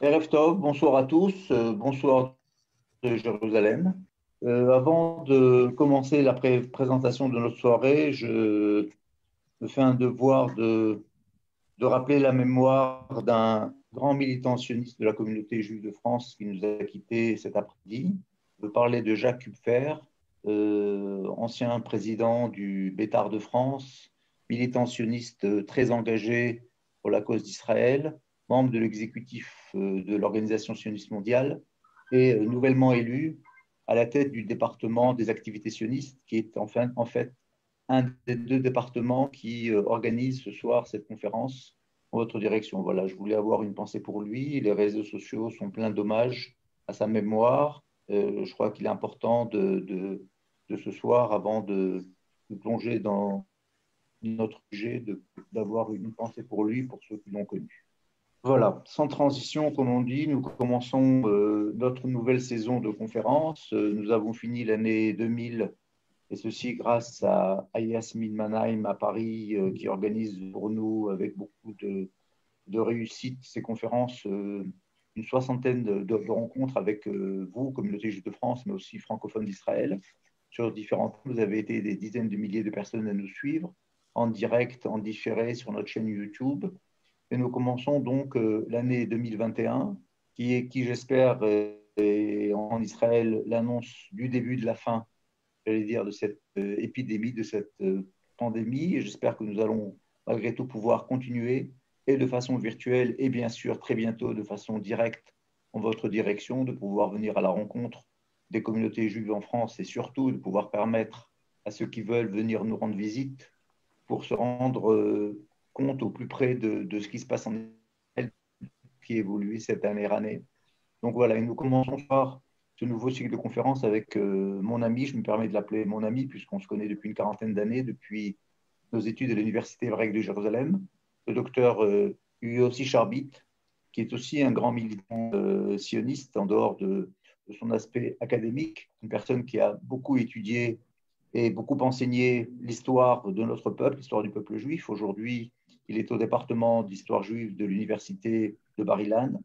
Erev Tov, bonsoir à tous, bonsoir de Jérusalem. Avant de commencer la présentation de notre soirée, je me fais un devoir de rappeler la mémoire d'un grand militant sioniste de la communauté juive de France qui nous a quittés cet après-midi. Je veux parler de Jacques Kupfer, ancien président du Bétar de France, militant sioniste très engagé pour la cause d'Israël, membre de l'exécutif de l'Organisation sioniste mondiale et nouvellement élu à la tête du département des activités sionistes, qui est en fait un des deux départements qui organise ce soir cette conférence en votre direction. Voilà, je voulais avoir une pensée pour lui. Les réseaux sociaux sont pleins d'hommages à sa mémoire. Je crois qu'il est important de ce soir, avant de plonger dans notre sujet, d'avoir une pensée pour lui, pour ceux qui l'ont connu. Voilà, sans transition, comme on dit, nous commençons notre nouvelle saison de conférences. Nous avons fini l'année 2000, et ceci grâce à Yasmine Mannheim à Paris, qui organise pour nous, avec beaucoup de réussite, ces conférences, une soixantaine de rencontres avec vous, communauté juive de France, mais aussi francophones d'Israël, sur différents thèmes. Vous avez été des dizaines de milliers de personnes à nous suivre, en direct, en différé, sur notre chaîne YouTube. Et nous commençons donc l'année 2021, qui j'espère, est en Israël l'annonce du début de la fin, j'allais dire, de cette épidémie, de cette pandémie. Et j'espère que nous allons malgré tout pouvoir continuer, et de façon virtuelle, et bien sûr très bientôt de façon directe en votre direction, de pouvoir venir à la rencontre des communautés juives en France, et surtout de pouvoir permettre à ceux qui veulent venir nous rendre visite pour se rendre compte au plus près de ce qui se passe en Israël, qui évolue cette dernière année. Donc voilà, et nous commençons par ce nouveau cycle de conférences avec mon ami, je me permets de l'appeler mon ami, puisqu'on se connaît depuis une quarantaine d'années, depuis nos études à l'Université hébraïque de Jérusalem, le docteur Yossi Sharbit, qui est aussi un grand militant sioniste en dehors de de son aspect académique, une personne qui a beaucoup étudié et beaucoup enseigné l'histoire de notre peuple, l'histoire du peuple juif. Aujourd'hui, il est au département d'histoire juive de l'université de Bar-Ilan.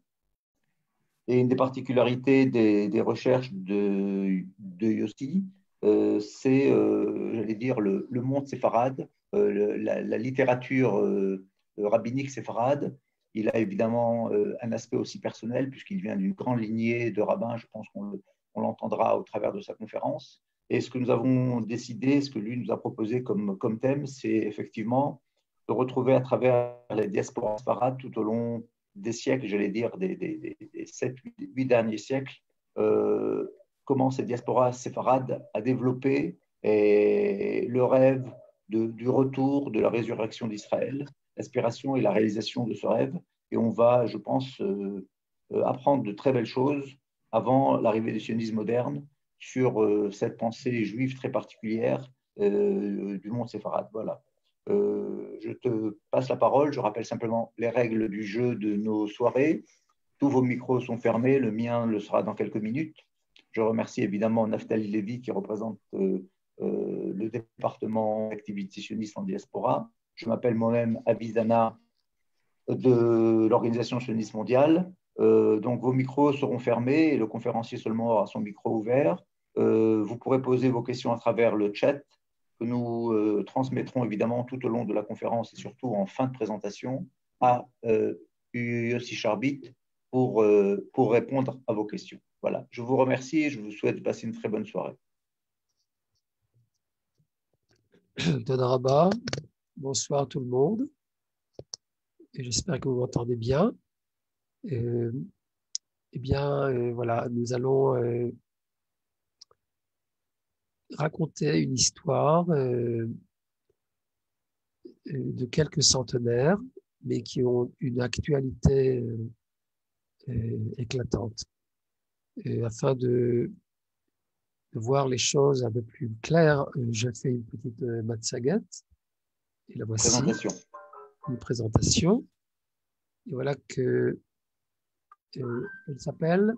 Et une des particularités des recherches de Yossi, c'est, j'allais dire, le monde séfarade, la littérature rabbinique séfarade. Il a évidemment un aspect aussi personnel, puisqu'il vient d'une grande lignée de rabbins. Je pense qu'on l'entendra au travers de sa conférence. Et ce que nous avons décidé, ce que lui nous a proposé comme thème, c'est effectivement de retrouver à travers les diasporas séfarades tout au long des siècles, j'allais dire des 7, 8 derniers siècles, comment cette diaspora séfarade a développé le rêve du retour, de la résurrection d'Israël, l'aspiration et la réalisation de ce rêve. Et on va, je pense, apprendre de très belles choses avant l'arrivée du sionisme moderne sur cette pensée juive très particulière du monde séfarade. Voilà. Je te passe la parole. Je rappelle simplement les règles du jeu de nos soirées. Tous vos micros sont fermés. Le mien le sera dans quelques minutes. Je remercie évidemment Naftali Lévy qui représente le département d'activité sioniste en diaspora. Je m'appelle moi-même Avizana de l'Organisation sioniste mondiale. Donc vos micros seront fermés et le conférencier seulement aura son micro ouvert. Vous pourrez poser vos questions à travers le chat que nous transmettrons évidemment tout au long de la conférence et surtout en fin de présentation à Yossi Sharbit pour répondre à vos questions. Voilà, je vous remercie et je vous souhaite de passer une très bonne soirée. Toda Rabba, bonsoir tout le monde, et j'espère que vous m'entendez bien. Voilà, nous allons raconter une histoire de quelques centenaires, mais qui ont une actualité éclatante. Et afin de voir les choses un peu plus claires, j'ai fait une petite matzaget, et la voici, une présentation. Et voilà que elle s'appelle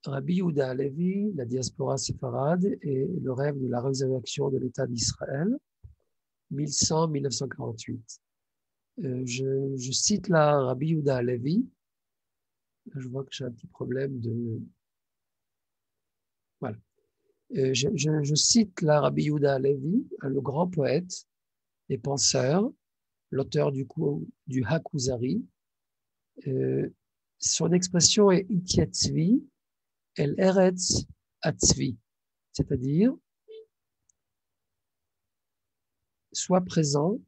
Rabbi Yehuda Halevi, la diaspora séfarade et le rêve de la résurrection de l'État d'Israël, 1100-1948. Je cite là Rabbi Yehuda Halevi. Je vois que j'ai un petit problème de... Voilà. Je cite là Rabbi Yehuda Halevi, le grand poète et penseur, l'auteur du Hakuzari. Son expression est Ityatzvi, El Eretz Atzvi, c'est-à-dire sois présent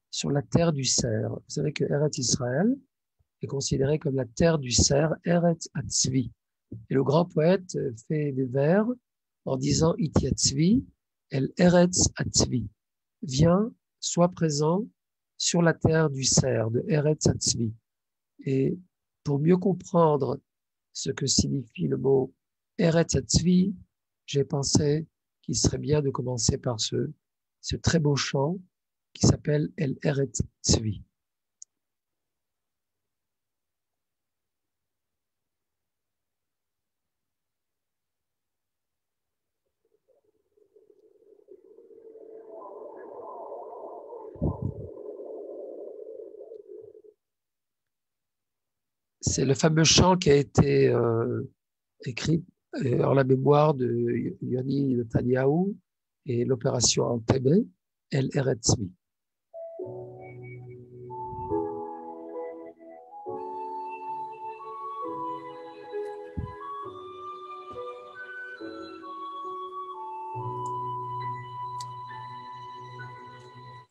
sur la terre du cerf. Vous savez que Eretz Israël est considéré comme la terre du cerf, Eretz Atzvi. Et le grand poète fait des vers en disant Ityatzvi, El Eretz Atzvi. Viens, sois présent sur la terre du cerf, de Eretz Atzvi. Et pour mieux comprendre ce que signifie le mot Eretz Atzvi, j'ai pensé qu'il serait bien de commencer par ce très beau chant qui s'appelle El Eretz Tzvi. C'est le fameux chant qui a été écrit en la mémoire de Yoni Netanyahu et l'opération Entebbe, El Eretz Tzvi.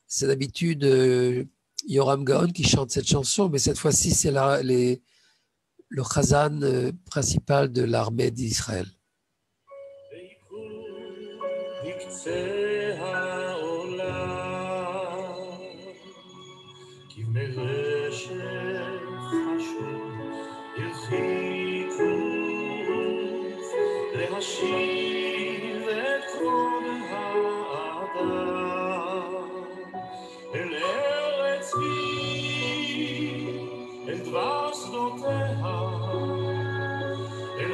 C'est d'habitude Yoram Gaon qui chante cette chanson, mais cette fois-ci, c'est le chazan principal de l'armée d'Israël. אל דבר שדותיה, אל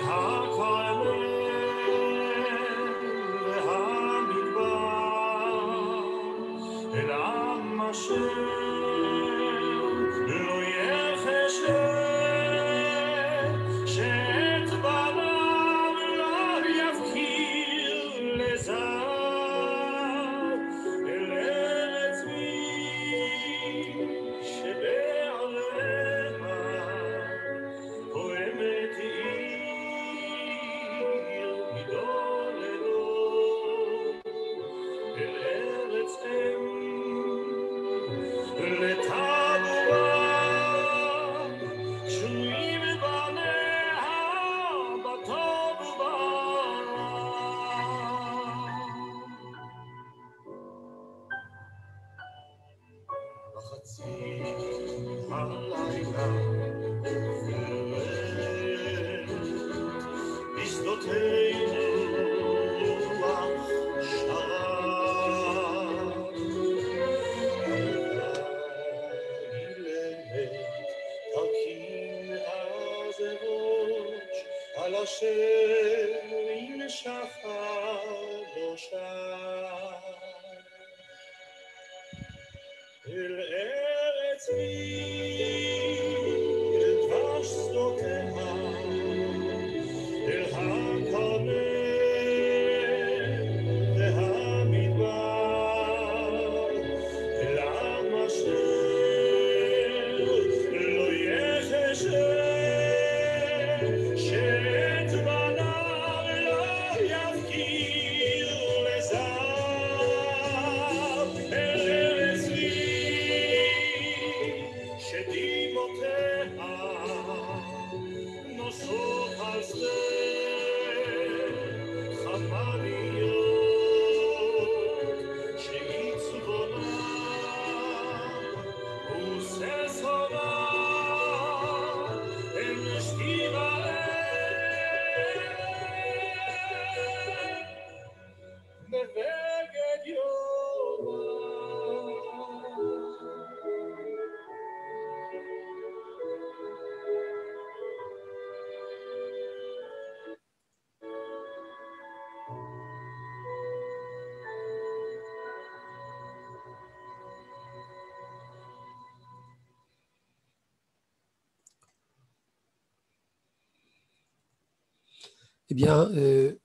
Eh bien,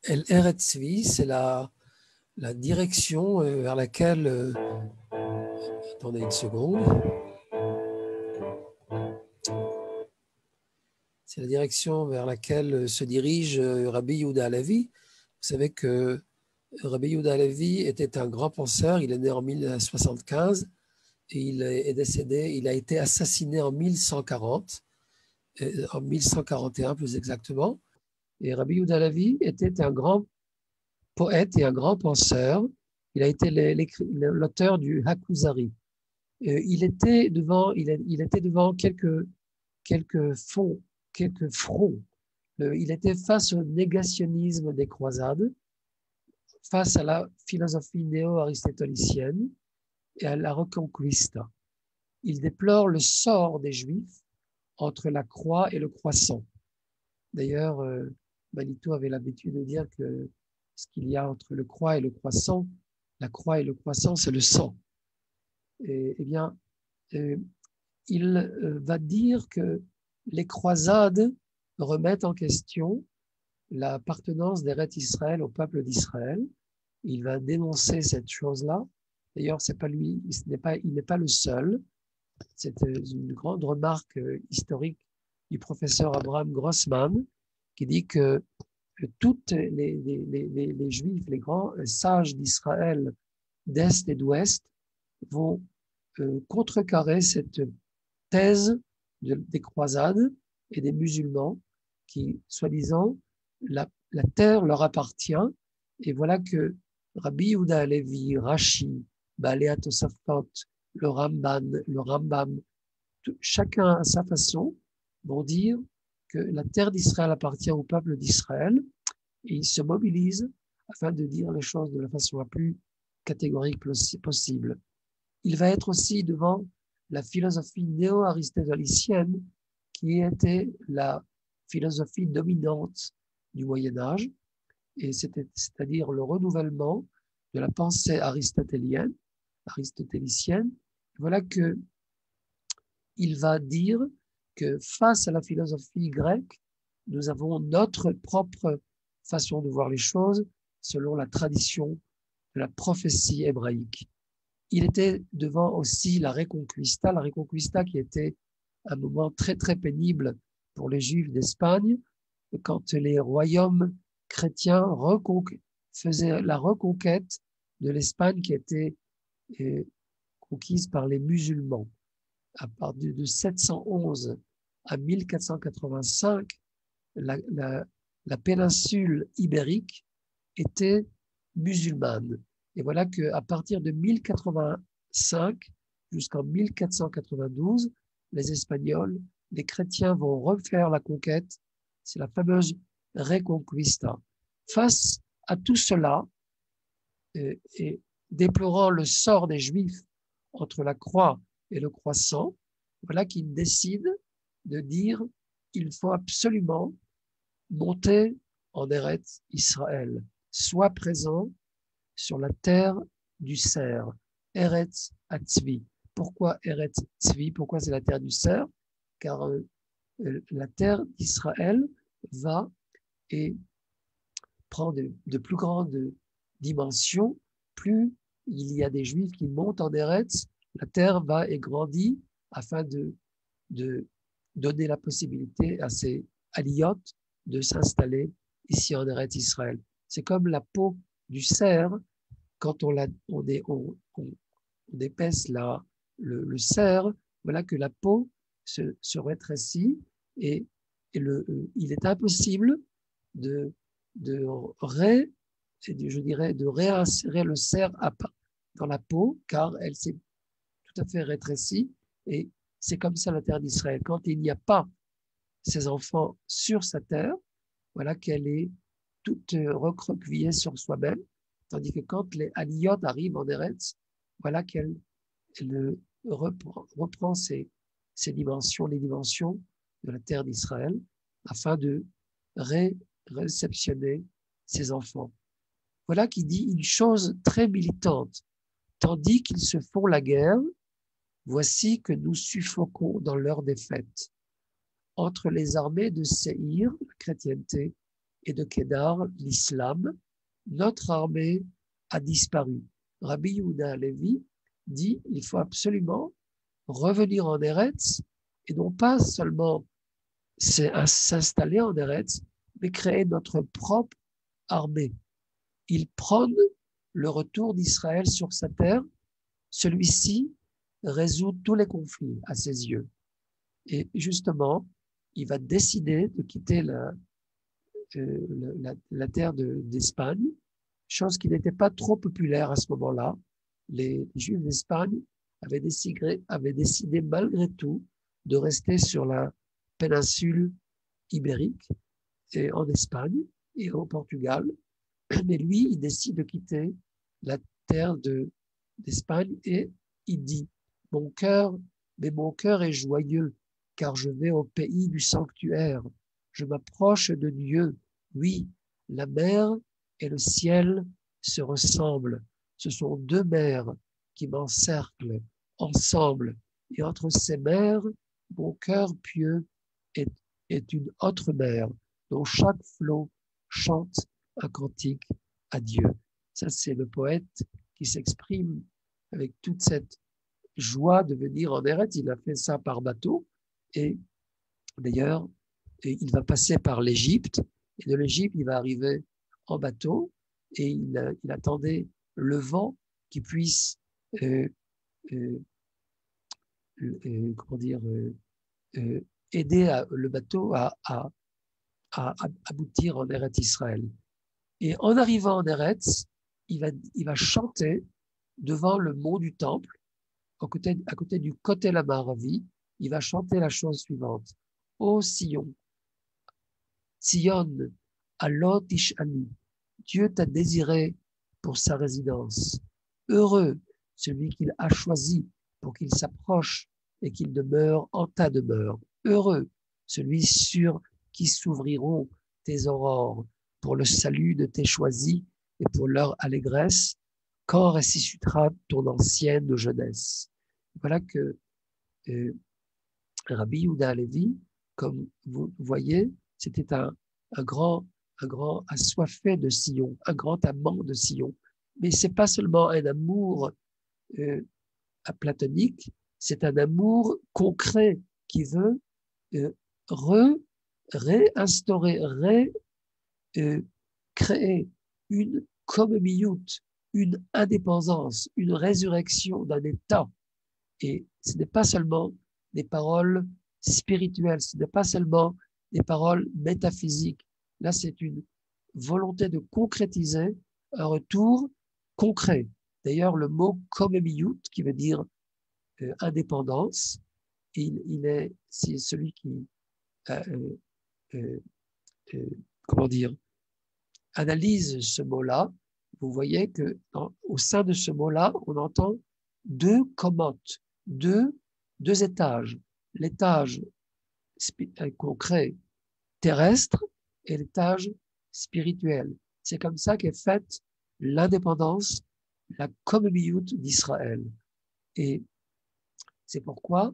El Eretz Tzvi, c'est la direction vers laquelle... attendez une seconde. C'est la direction vers laquelle se dirige Rabbi Yehuda Halevi. Vous savez que Rabbi Yehuda Halevi était un grand penseur. Il est né en 1075 et il est décédé, il a été assassiné en 1140, en 1141 plus exactement. Et Rabbi Yehuda Halevi était un grand poète et un grand penseur. Il a été l'auteur du Hakuzari. Il était devant quelques fronts. Il était face au négationnisme des croisades, face à la philosophie néo-aristotélicienne et à la Reconquista. Il déplore le sort des Juifs entre la croix et le croissant. D'ailleurs, Manito avait l'habitude de dire que ce qu'il y a entre le croix et le croissant, la croix et le croissant, c'est le sang. Eh bien, il va dire que les croisades remettent en question l'appartenance d'Eretz Israël au peuple d'Israël. Il va dénoncer cette chose-là. D'ailleurs, c'est pas lui, il n'est pas le seul. C'est une grande remarque historique du professeur Abraham Grossman qui dit que toutes les Juifs, les grands sages d'Israël d'Est et d'Ouest vont contrecarrer cette thèse des croisades et des musulmans qui, soi-disant, la terre leur appartient. Et voilà que Rabbi Yehuda Halevi, Rashi, Baalei Tosafot, le Rambam, chacun à sa façon, vont dire que la terre d'Israël appartient au peuple d'Israël et ils se mobilisent afin de dire les choses de la façon la plus catégorique possible. Il va être aussi devant la philosophie néo-aristotélicienne qui était la philosophie dominante du Moyen-Âge, et c'est-à-dire le renouvellement de la pensée aristotélicienne. Voilà que il va dire que face à la philosophie grecque, nous avons notre propre façon de voir les choses selon la tradition de la prophétie hébraïque. Il était devant aussi la Reconquista qui était un moment très très pénible pour les Juifs d'Espagne, quand les royaumes chrétiens faisaient la reconquête de l'Espagne qui était conquise par les musulmans. À partir de 711 à 1485, la péninsule ibérique était musulmane. Et voilà qu'à partir de 1085 jusqu'en 1492, les Espagnols, les chrétiens vont refaire la conquête. C'est la fameuse Reconquista. Face à tout cela, et déplorant le sort des Juifs entre la croix et le croissant, voilà qu'il décide de dire il faut absolument monter en Eretz Israël, soit présent sur la terre du cerf, Eretz Atzvi. Pourquoi Eretz Tzvi? Pourquoi c'est la terre du cerf? Car la terre d'Israël va et prend de plus grandes dimensions, plus il y a des Juifs qui montent en Eretz, la terre va et grandit afin de donner la possibilité à ces aliotes de s'installer ici en Eretz Israël. C'est comme la peau du cerf, quand on épaisse le cerf, voilà que la peau se rétrécit et il est impossible de réinsérer le cerf dans la peau, car elle s'est tout à fait rétrécie, et c'est comme ça la terre d'Israël. Quand il n'y a pas ses enfants sur sa terre, voilà qu'elle est toute recroquevillée sur soi-même, tandis que quand les aliotes arrivent en Eretz, voilà qu'elle reprend ses dimensions, les dimensions de la terre d'Israël, afin de réceptionner ses enfants. Voilà qui dit une chose très militante. Tandis qu'ils se font la guerre, voici que nous suffoquons dans leur défaite. Entre les armées de Séhir, la chrétienté, et de Kédar, l'islam, notre armée a disparu. Rabbi Yehuda Halevi dit il faut absolument revenir en Eretz, et non pas seulement s'installer en Eretz, mais créer notre propre armée. Il prône le retour d'Israël sur sa terre. Celui-ci résout tous les conflits à ses yeux. Et justement, il va décider de quitter la terre d'Espagne, chose qui n'était pas trop populaire à ce moment-là. Les Juifs d'Espagne avaient décidé malgré tout de rester sur la péninsule ibérique et en Espagne et au Portugal. Mais lui, il décide de quitter la terre d'Espagne et il dit « Mon cœur est joyeux, car je vais au pays du sanctuaire. Je m'approche de Dieu. Oui, la mer et le ciel se ressemblent. Ce sont deux mers qui m'encerclent ensemble. Et entre ces mers, mon cœur pieux est une autre mer dont chaque flot chante un cantique à Dieu. » Ça, c'est le poète qui s'exprime avec toute cette joie de venir en Eretz. Il a fait ça par bateau et d'ailleurs, il va passer par l'Égypte et de l'Égypte, il va arriver en bateau et il attendait le vent qui puisse aider le bateau à aboutir en Eretz Israël. Et en arrivant en Eretz, il va chanter devant le mont du Temple, à côté du Kotel HaMaaravi. Il va chanter la chose suivante. Ô Sion, Sion, Alot Ishani, Dieu t'a désiré pour sa résidence. Heureux celui qu'il a choisi pour qu'il s'approche et qu'il demeure en ta demeure. Heureux celui sur qui s'ouvriront tes aurores pour le salut de tes choisis et pour leur allégresse, quand ressuscitera ton ancienne jeunesse. Voilà que Rabbi Yehuda Halevi, comme vous voyez, c'était un grand assoiffé de Sion, un grand amant de Sion. Mais c'est pas seulement un amour platonique, c'est un amour concret qui veut réinstaurer, créer une communauté, une indépendance, une résurrection d'un état. Et ce n'est pas seulement des paroles spirituelles, ce n'est pas seulement des paroles métaphysiques. Là, c'est une volonté de concrétiser un retour concret. D'ailleurs, le mot komemiyut, qui veut dire indépendance, c'est celui qui comment dire, analyse ce mot-là. Vous voyez que au sein de ce mot-là, on entend deux komotes, deux étages. L'étage concret terrestre et l'étage spirituel. C'est comme ça qu'est faite l'indépendance, la communauté d'Israël. Et C'est pourquoi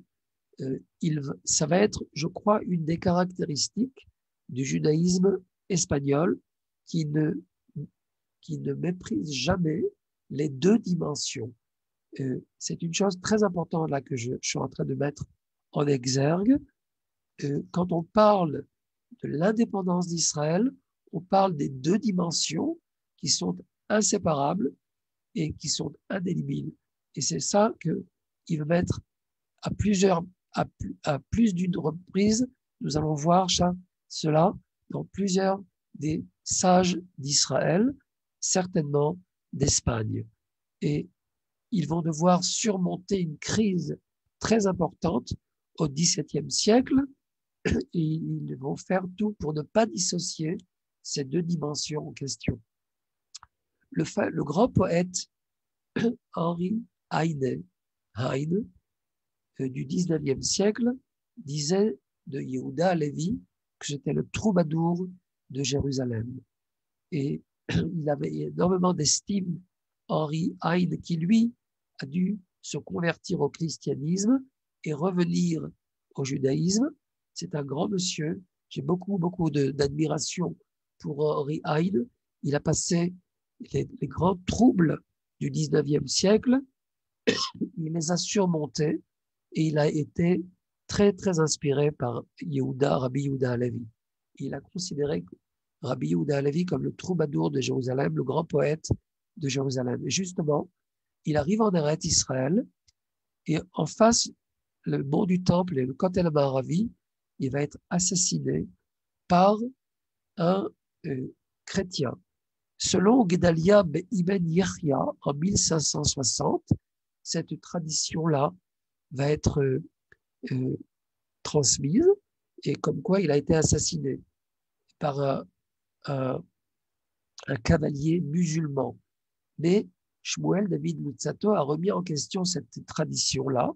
ça va être, je crois, une des caractéristiques du judaïsme espagnol qui ne méprise jamais les deux dimensions. C'est une chose très importante là que je suis en train de mettre en exergue. Quand on parle de l'indépendance d'Israël, on parle des deux dimensions qui sont inséparables et qui sont indélébiles. Et c'est ça qu'il veut mettre à plus d'une reprise. Nous allons voir cela dans plusieurs des sages d'Israël, certainement d'Espagne. Et ils vont devoir surmonter une crise très importante au XVIIe siècle et ils vont faire tout pour ne pas dissocier ces deux dimensions en question. Le grand poète Henri Heine du XIXe siècle disait de Yehuda Halevi que c'était le troubadour de Jérusalem. Et il avait énormément d'estime, Henri Heine, qui lui a dû se convertir au christianisme et revenir au judaïsme. C'est un grand monsieur. J'ai beaucoup d'admiration pour Henri Heine. Il a passé les grands troubles du XIXe siècle. Il les a surmontés et il a été très, très inspiré par Rabbi Yehuda Halevi. Il a considéré Rabbi Yehuda Halevi comme le troubadour de Jérusalem, le grand poète de Jérusalem. Et justement, il arrive en Eretz Israël et en face, le mont du Temple et le Kotel Ma'aravi, il va être assassiné par un chrétien. Selon Gedalia ibn Yechia, en 1560, cette tradition-là va être transmise et comme quoi il a été assassiné par un cavalier musulman. Mais Shmuel David Luzzatto a remis en question cette tradition-là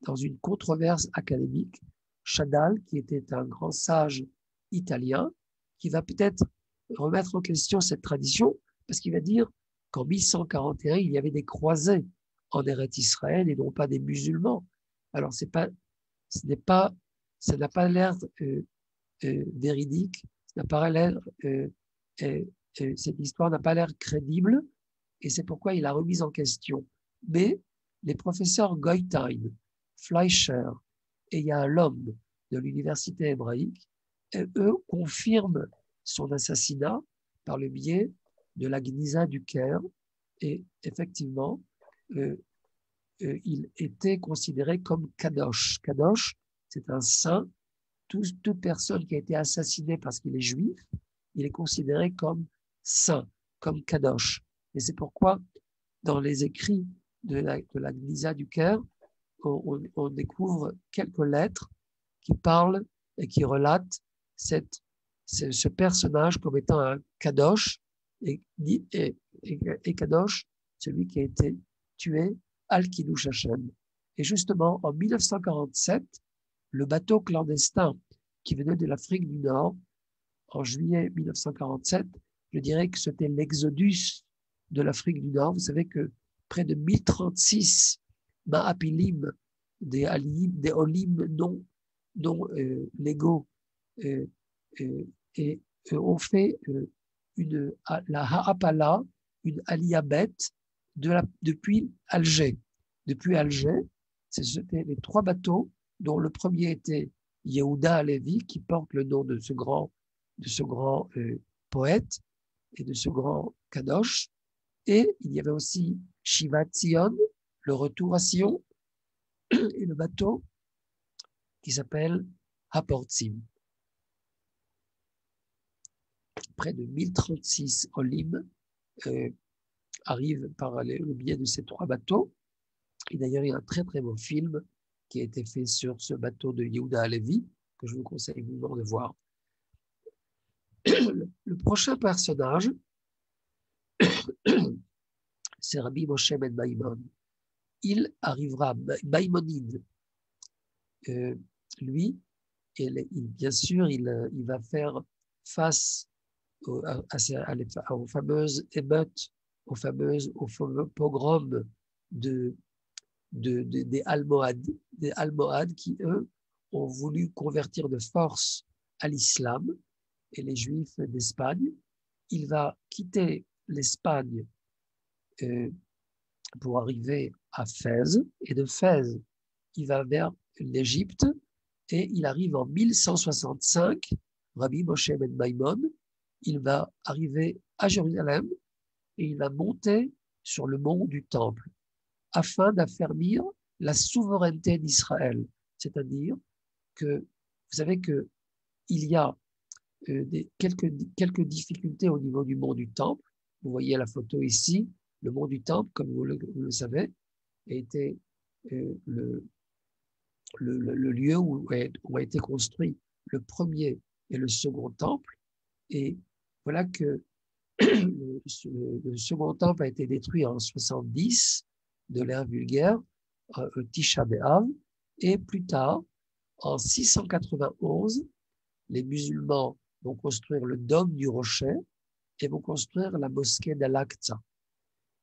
dans une controverse académique. Chadal, qui était un grand sage italien, qui va peut-être remettre en question cette tradition parce qu'il va dire qu'en 1141, il y avait des croisés en Eretz Israël et non pas des musulmans. Alors, ça n'a pas l'air véridique, ça n'a pas l'air, cette histoire n'a pas l'air crédible et c'est pourquoi il a remis en question. Mais les professeurs Goitein, Fleischer et Yalom de l'université hébraïque, eux confirment son assassinat par le biais de la Gniza du Caire et effectivement, il était considéré comme Kadosh. Kadosh, c'est un saint. Toute personne qui a été assassinée parce qu'il est juif, il est considéré comme saint, comme Kadosh. Et c'est pourquoi, dans les écrits de la Gniza du Caire, on découvre quelques lettres qui parlent et qui relatent ce personnage comme étant un Kadosh et Kadosh, celui qui a été tué Al-Kiddush Hashem. Et justement, en 1947, le bateau clandestin qui venait de l'Afrique du Nord, en juillet 1947, je dirais que c'était l'exodus de l'Afrique du Nord. Vous savez que près de 1036 Ma'apilim, des Olim non légaux, ont fait la Ha'apala, une aliyabet depuis Alger. Depuis Alger, c'était les trois bateaux dont le premier était Yehuda Halevi, qui porte le nom de ce grand poète et de ce grand Kadosh. Et il y avait aussi Shivat Zion, le retour à Sion, et le bateau qui s'appelle Haportzim. Près de 1036 Olim arrivent par le biais de ces trois bateaux. Et d'ailleurs, il y a un très très beau film qui a été fait sur ce bateau de Yehuda Halevi, que je vous conseille vivement de voir. Le prochain personnage, c'est Rabbi Moshe ben Maimon. Il arrivera, Maïmonide, lui, bien sûr, il va faire face aux fameuses émeutes, aux fameux pogroms de des Almohades qui, eux, ont voulu convertir de force à l'islam, et les Juifs d'Espagne. Il va quitter l'Espagne pour arriver à Fès, et de Fès, il va vers l'Égypte, et il arrive en 1165, Rabbi Moshe ben Maimon, il va arriver à Jérusalem, et il va monter sur le mont du Temple, afin d'affermir la souveraineté d'Israël. C'est-à-dire que, vous savez qu'il y a quelques difficultés au niveau du mont du Temple. Vous voyez la photo ici. Le mont du Temple, comme vous le savez, était le lieu où a été construit le premier et le second temple. Et voilà que le second temple a été détruit en 70 de l'ère vulgaire, Tisha B'Av, et plus tard, en 691, les musulmans vont construire le dôme du rocher et vont construire la mosquée d'Al-Aqsa.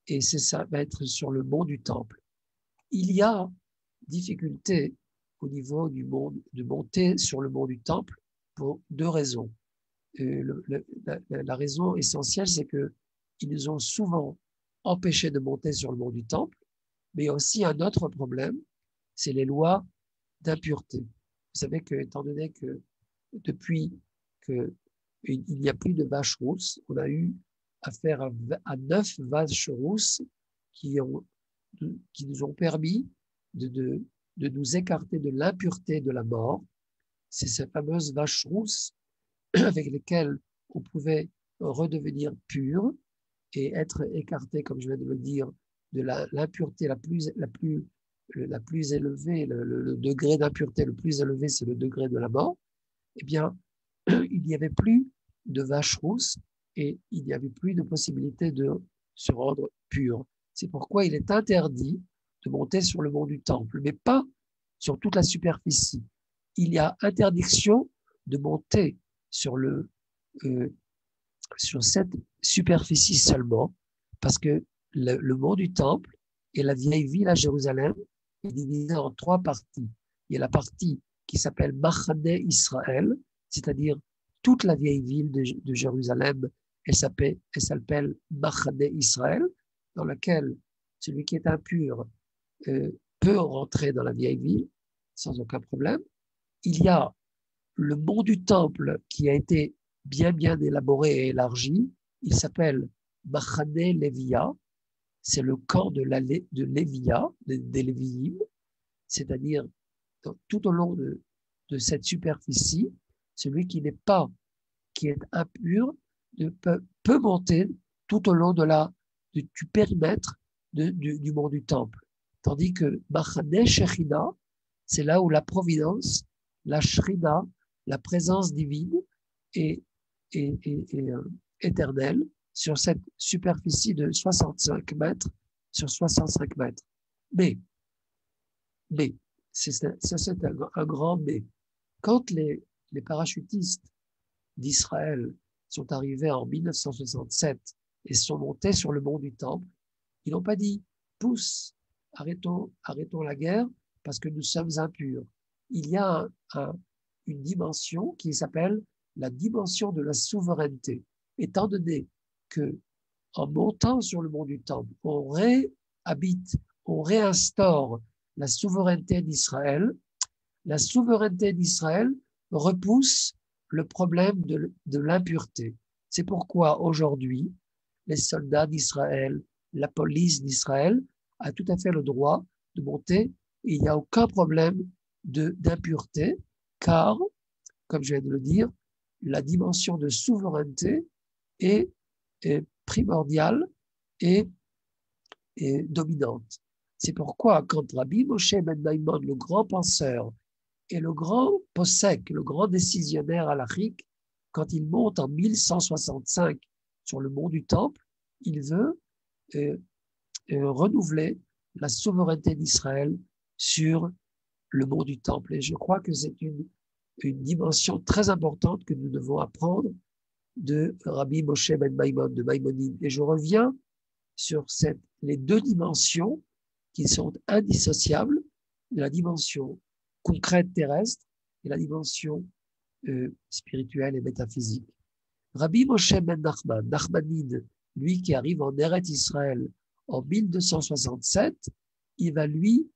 Et ça va être sur le mont du Temple. Il y a difficulté au niveau de monter sur le mont du Temple pour deux raisons. La raison essentielle, c'est qu'ils nous ont souvent empêchés de monter sur le mont du Temple, mais il y a aussi un autre problème, c'est les lois d'impureté. Vous savez que, étant donné que depuis qu'il n'y a plus de vaches rousses, on a eu affaire à 9 vaches rousses qui nous ont permis de nous écarter de l'impureté de la mort. C'est ces fameuses vaches rousses avec lesquelles on pouvait redevenir pur et être écarté, comme je viens de le dire, de l'impureté la plus élevée, le degré d'impureté le plus élevé, c'est le degré de la mort. Eh bien, il n'y avait plus de vaches rousses et il n'y avait plus de possibilité de se rendre pur. C'est pourquoi il est interdit de monter sur le mont du Temple, mais pas sur toute la superficie. Il y a interdiction de monter sur cette superficie seulement, parce que le mont du Temple et la vieille ville à Jérusalem est divisée en 3 parties. Il y a la partie qui s'appelle Machane Israël, c'est-à-dire toute la vieille ville de Jérusalem, elle s'appelle Machane Israël, dans laquelle celui qui est impur peut rentrer dans la vieille ville sans aucun problème. Il y a le mont du Temple qui a été bien élaboré et élargi. Il s'appelle Machane Lévia. C'est le camp de Lévia, des Léviim, c'est-à-dire tout au long de cette superficie, celui qui est impur peut monter tout au long du périmètre du mont du Temple. Tandis que Machane Shechina, c'est là où la providence, la Shrina, la présence divine est éternelle sur cette superficie de 65 mètres sur 65 mètres. Mais c'est un grand mais. Quand les parachutistes d'Israël sont arrivés en 1967 et sont montés sur le mont du Temple, ils n'ont pas dit « pousse, arrêtons la guerre parce que nous sommes impurs ». Il y a une dimension qui s'appelle la dimension de la souveraineté. Étant donné que en montant sur le mont du Temple, on réinstaure la souveraineté d'Israël. La souveraineté d'Israël repousse le problème de l'impureté. C'est pourquoi aujourd'hui, les soldats d'Israël, la police d'Israël a tout à fait le droit de monter et il n'y a aucun problème d'impureté, car, comme je viens de le dire, la dimension de souveraineté est primordiale et dominante. C'est pourquoi, quand Rabbi Moshe ben Maimon, le grand penseur, et le grand possèque, le grand décisionnaire halachique, quand il monte en 1165 sur le mont du Temple, il veut renouveler la souveraineté d'Israël sur le mont du Temple. Et je crois que c'est une dimension très importante que nous devons apprendre de Rabbi Moshe ben Maimon, de Maïmonide. Et je reviens sur les 2 dimensions qui sont indissociables de la dimension concrète terrestre et la dimension spirituelle et métaphysique. Rabbi Moshe ben Nachman, Nachmanide, lui qui arrive en Eretz Israël en 1267, il va lui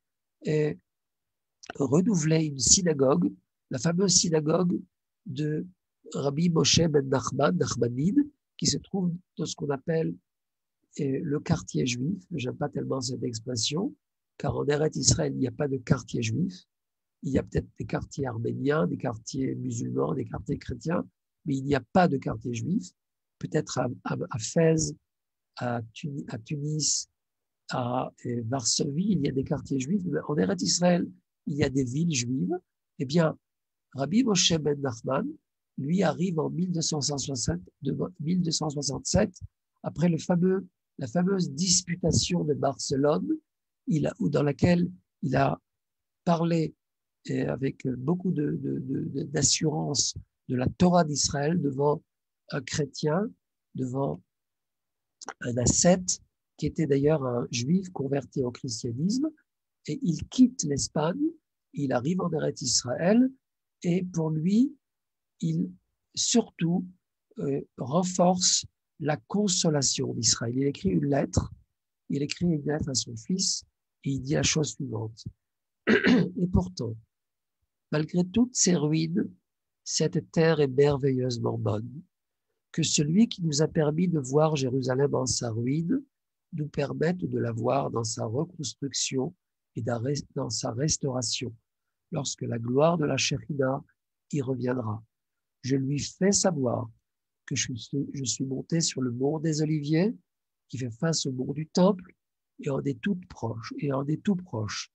renouveler une synagogue, la fameuse synagogue de Rabbi Moshe ben Nachman, Nachmanide, qui se trouve dans ce qu'on appelle le quartier juif. J'aime pas tellement cette expression, car en Eretz Israël, il n'y a pas de quartier juif. Il y a peut-être des quartiers arméniens, des quartiers musulmans, des quartiers chrétiens, mais il n'y a pas de quartier juif. Peut-être à Fès, à Tunis, à Varsovie, il y a des quartiers juifs. Mais en Eretz Israël, il y a des villes juives. Eh bien, Rabbi Moshe ben Nachman, lui, arrive en 1267, après la fameuse disputation de Barcelone, dans laquelle il a parlé avec beaucoup d'assurance de la Torah d'Israël devant un chrétien, devant un ascète, qui était d'ailleurs un juif converti au christianisme, et il quitte l'Espagne, il arrive en Eretz Israël, et pour lui, il surtout renforce la consolation d'Israël. Il écrit une lettre à son fils, et il dit la chose suivante. Et pourtant, malgré toutes ces ruines, cette terre est merveilleusement bonne. Que celui qui nous a permis de voir Jérusalem en sa ruine nous permette de la voir dans sa reconstruction et dans sa restauration, lorsque la gloire de la Shekhinah y reviendra. Je lui fais savoir que je suis monté sur le mont des Oliviers, qui fait face au mont du Temple, et en est tout proche.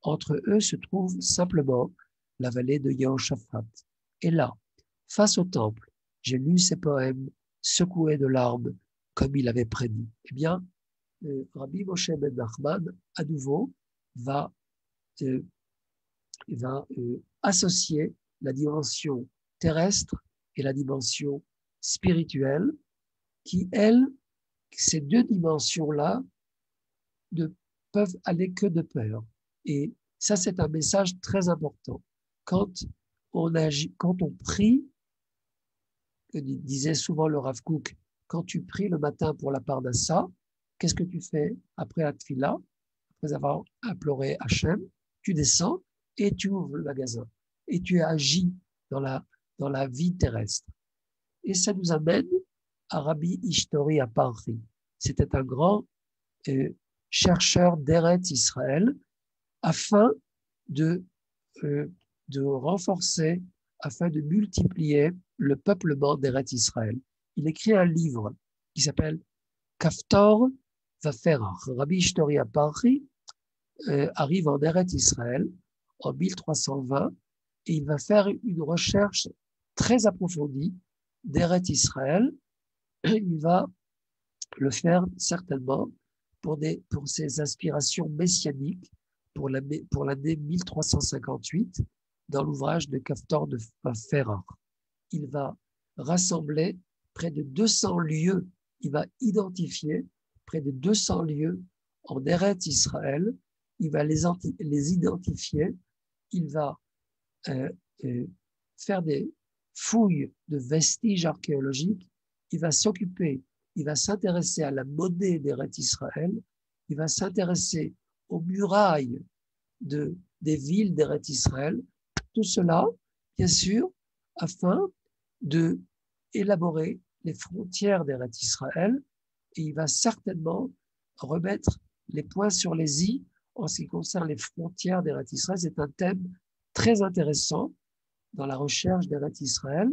Entre eux se trouve simplement la vallée de Yehoshaphat. Et là, face au temple, j'ai lu ses poèmes secoués de larmes, comme il avait prédit. Eh bien, Rabbi Moshe ben Nachman, à nouveau, va associer la dimension terrestre et la dimension spirituelle, qui, ces deux dimensions-là ne peuvent aller que de pair. Et ça, c'est un message très important. Quand on prie, disait souvent le Rav Kook, quand tu pries le matin pour la Parnassa, qu'est-ce que tu fais après la Tfila, après avoir imploré Hachem? Tu descends et tu ouvres le magasin et tu agis dans la vie terrestre. Et ça nous amène à Rabbi Ishtori Aparri. C'était un grand chercheur d'Eretz Israël, afin de renforcer, afin de multiplier le peuplement d'Eretz Israël. Il écrit un livre qui s'appelle Kaftor Vaferach. Rabbi Ishtori Aparri arrive en Eretz Israël en 1320 et il va faire une recherche très approfondie d'Eretz Israël. Il va le faire certainement pour ses aspirations messianiques pour l'année 1358 dans l'ouvrage de Kaftor de Ferrar. Il va rassembler près de 200 lieux, il va identifier près de 200 lieux en Eretz Israël, il va les identifier, il va faire des fouilles de vestiges archéologiques, il va s'intéresser à la monnaie d'Eretz Israël, il va s'intéresser aux murailles des villes d'Eretz Israël, tout cela, bien sûr, afin de élaborer les frontières d'Eretz Israël, et il va certainement remettre les points sur les i en ce qui concerne les frontières d'Eretz Israël. C'est un thème très intéressant dans la recherche d'Eretz Israël.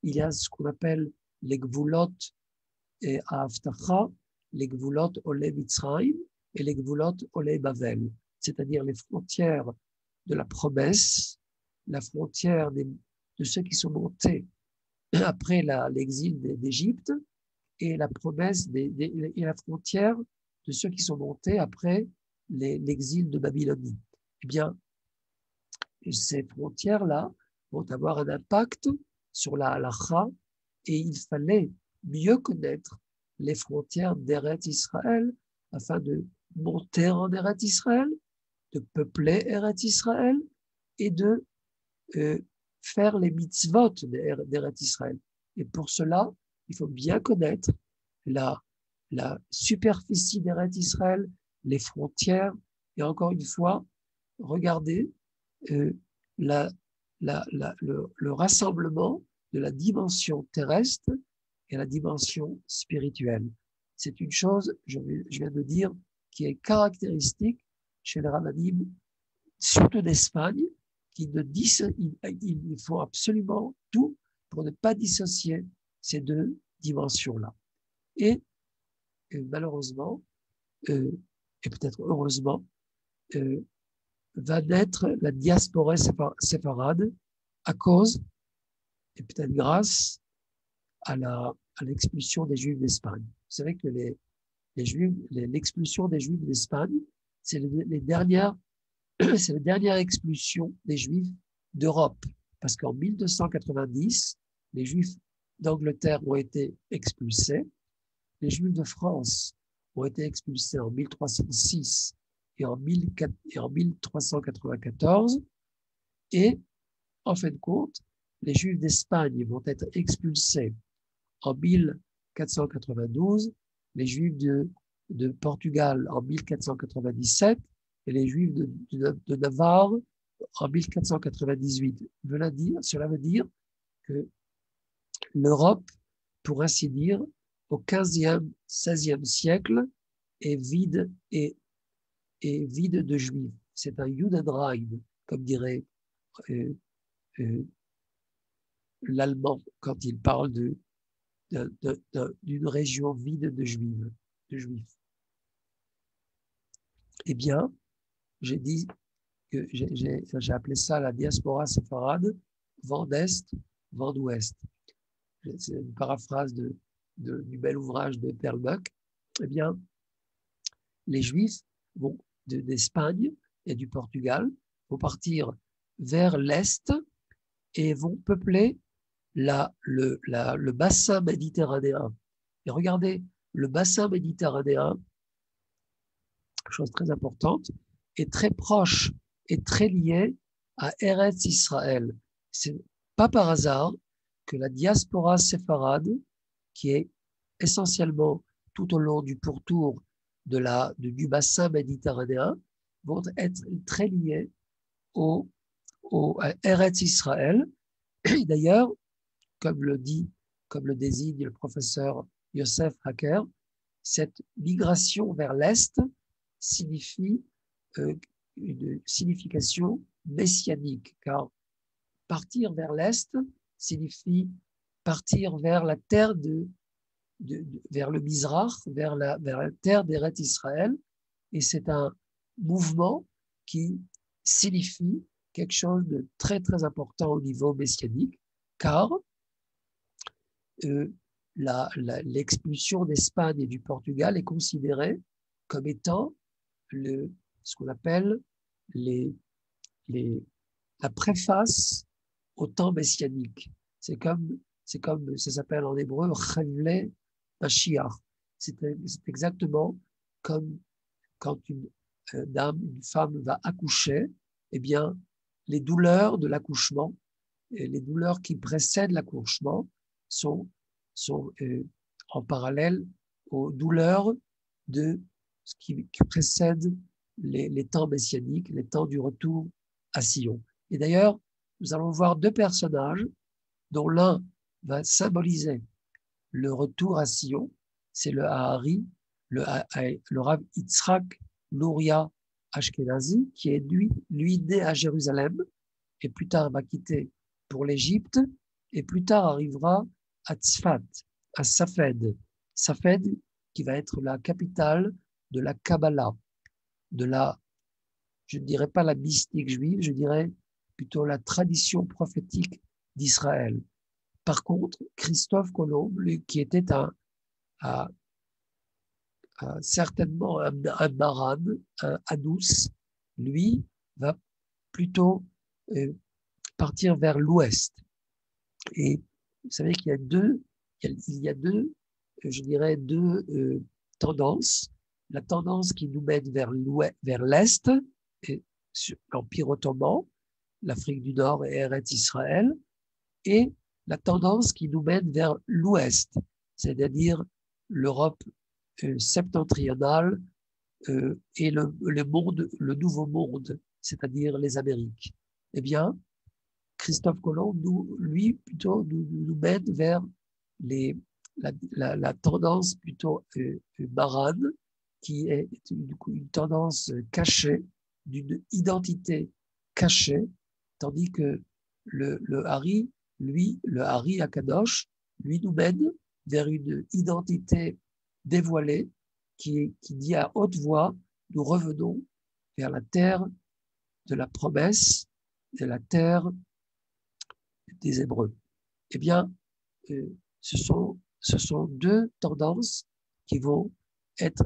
Il y a ce qu'on appelle les Gvulot et Haftacha, les Gvulot Olé Mitzrayim et les Gvulot Olé Bavel, c'est-à-dire les frontières de la promesse, la frontière de ceux qui sont montés après l'exil d'Égypte, et la promesse et la frontière de ceux qui sont montés après l'exil de Babylonie. Eh bien, ces frontières-là vont avoir un impact sur la halakha, et il fallait mieux connaître les frontières d'Eretz Israël afin de monter en Eretz Israël, de peupler Eretz Israël et de faire les mitzvot d'Eretz Israël. Et pour cela, il faut bien connaître la superficie d'Eretz Israël, les frontières, et encore une fois, regarder le rassemblement de la dimension terrestre et la dimension spirituelle. C'est une chose, je viens de dire, qui est caractéristique chez les Ravadim, surtout d'Espagne, ils font absolument tout pour ne pas dissocier ces deux dimensions-là. Et malheureusement, et peut-être heureusement, va naître la diaspora séfarade à cause, et peut-être grâce à l'expulsion des Juifs d'Espagne. Vous savez que l'expulsion des Juifs d'Espagne, c'est la dernière expulsion des Juifs d'Europe. Parce qu'en 1290, les Juifs d'Angleterre ont été expulsés, les Juifs de France ont été expulsés en 1306 et en 1394, et en fin de compte, les Juifs d'Espagne vont être expulsés en 1492, les Juifs de Portugal en 1497 et les Juifs de Navarre en 1498. Cela veut dire que l'Europe, pour ainsi dire, au XVe, XVIe siècle, est vide de Juifs. C'est un Judenrein, comme dirait l'allemand quand il parle d'une région vide de Juifs. Eh bien, j'ai dit que j'ai appelé ça la diaspora séfarade, vent d'Est, vent d'Ouest. C'est une paraphrase du bel ouvrage de Perlmuck. Eh bien, les Juifs d'Espagne et du Portugal vont partir vers l'Est et vont peupler le bassin méditerranéen. Et regardez, le bassin méditerranéen, chose très importante, est très proche et très lié à Eretz Israël. C'est pas par hasard que la diaspora séfarade, qui est essentiellement tout au long du pourtour du bassin méditerranéen, vont être très liés au Eretz Israël. D'ailleurs, comme le désigne le professeur Yosef Hacker, cette migration vers l'Est signifie une signification messianique, car partir vers l'Est signifie partir vers la terre vers le Mizrach, vers la terre d'Eretz Israël, et c'est un mouvement qui signifie quelque chose de très très important au niveau messianique, car l'expulsion d'Espagne et du Portugal est considérée comme étant ce qu'on appelle la préface au temps messianique. C'est comme ça s'appelle en hébreu Chavle Mashiach. C'est exactement comme quand une femme va accoucher, eh bien, les douleurs de l'accouchement, les douleurs qui précèdent l'accouchement sont en parallèle aux douleurs de ce qui précède les temps messianiques, les temps du retour à Sion. Et d'ailleurs, nous allons voir deux personnages dont l'un va symboliser le retour à Sion, c'est le Ahari, le Rav Yitzhak Luria Ashkenazi, qui est lui né à Jérusalem, et plus tard va quitter pour l'Égypte, et plus tard arrivera à Tzfat, à Safed. Safed qui va être la capitale de la Kabbalah, je ne dirais pas la mystique juive, je dirais plutôt la tradition prophétique d'Israël. Par contre, Christophe Colomb, lui, qui était certainement un Maran, un Anous, lui va plutôt partir vers l'ouest. Et vous savez qu'il y a deux, je dirais deux tendances. la tendance qui nous mène vers l'Est, et l'Empire ottoman, l'Afrique du Nord et Eretz Israël, et la tendance qui nous mène vers l'Ouest, c'est-à-dire l'Europe septentrionale et le nouveau monde, c'est-à-dire les Amériques. Eh bien, Christophe Colomb, plutôt nous mène vers la tendance plutôt marane, qui est du coup une tendance cachée, d'une identité cachée, tandis que le Hari, le Hari Akadosh, lui nous mène vers une identité dévoilée qui dit à haute voix, nous revenons vers la terre de la promesse, de la terre des Hébreux. Eh bien, ce sont deux tendances qui vont être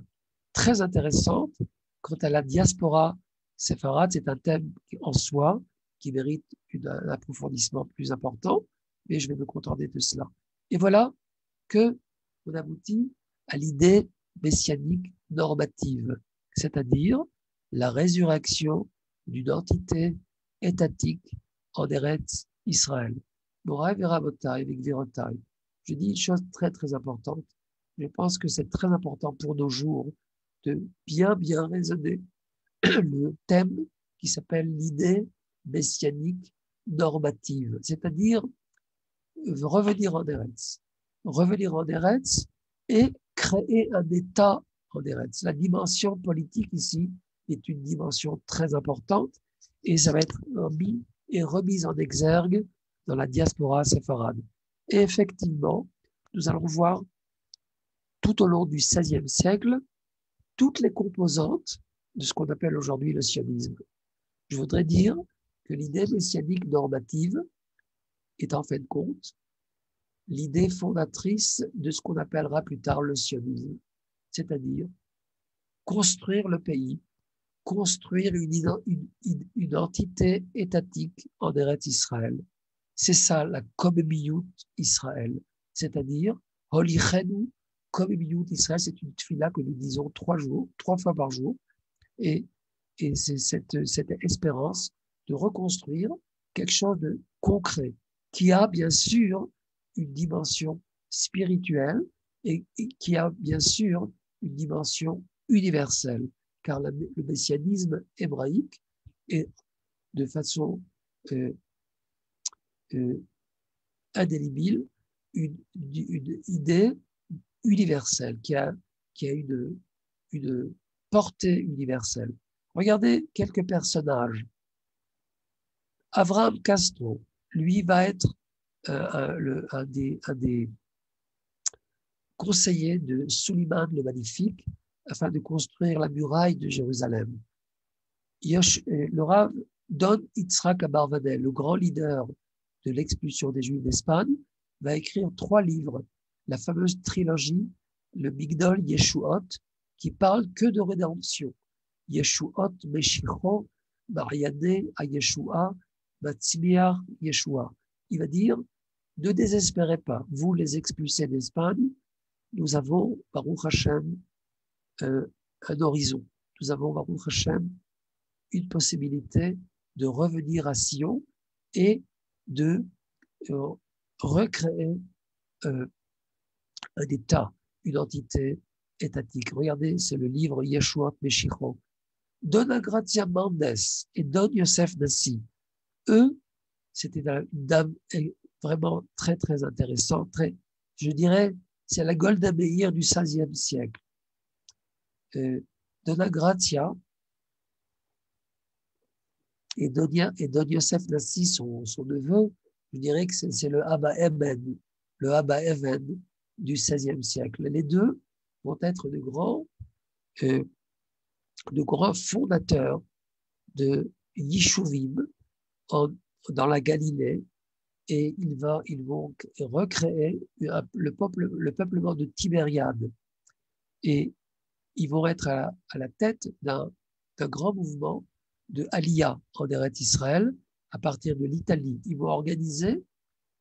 très intéressantes. Quant à la diaspora séfarade, c'est un thème en soi qui mérite un approfondissement plus important, mais je vais me contenter de cela. Et voilà que on aboutit à l'idée messianique normative, c'est-à-dire la résurrection d'une entité étatique en Eretz Israël. Moraï Verabotai, avec Vérotai. Je dis une chose très très importante. Je pense que c'est très important pour nos jours de bien raisonner le thème qui s'appelle l'idée messianique normative, c'est-à-dire revenir en Eretz et créer un État en Eretz. La dimension politique ici est une dimension très importante et ça va être remise en exergue dans la diaspora séfarade. Et effectivement, nous allons voir tout au long du XVIe siècle toutes les composantes de ce qu'on appelle aujourd'hui le sionisme. Je voudrais dire que l'idée messianique normative est en fin de compte l'idée fondatrice de ce qu'on appellera plus tard le sionisme, c'est-à-dire construire le pays, construire une entité étatique en Eretz Israël. C'est ça la Komemiyut Israël, c'est-à-dire Holichenu Komemiyut Israël, c'est une tefila que nous disons 3 fois par jour, et c'est cette espérance de reconstruire quelque chose de concret qui a bien sûr une dimension spirituelle et qui a bien sûr une dimension universelle, car le messianisme hébraïque est de façon indélébile une idée universelle qui a une portée universelle. Regardez quelques personnages. Avraham Castro, lui, va être un des conseillers de Suleiman le Magnifique afin de construire la muraille de Jérusalem. Le Rav Don Yitzhak Abarvanel, le grand leader de l'expulsion des Juifs d'Espagne, va écrire 3 livres, la fameuse trilogie, le Migdol Yeshuot, qui parle que de rédemption. Yeshuot Meshicho, Mariane à Yeshua, Matzmiar Yeshua. Il va dire, ne désespérez pas, vous les expulsés d'Espagne, nous avons, Baruch Hashem, un horizon. Nous avons, Baruch Hashem, une possibilité de revenir à Sion et de recréer un État, une entité étatique. Regardez, c'est le livre Yeshuot Meshicho. Dona Grazia Mendes et Don Yosef Nassi, eux, c'était une dame vraiment très, très intéressante. Je dirais, c'est la Golda Meir du XVIe siècle. Dona Grazia et Don Yosef Nassi, son neveu, je dirais que c'est le Abba Eben du XVIe siècle. Les deux vont être de grands fondateurs de Yishuvim dans la Galilée, et ils vont recréer le peuplement de Tibériade. Et ils vont être à la tête d'un grand mouvement de Aliyah en Eretz Israël à partir de l'Italie. Ils vont organiser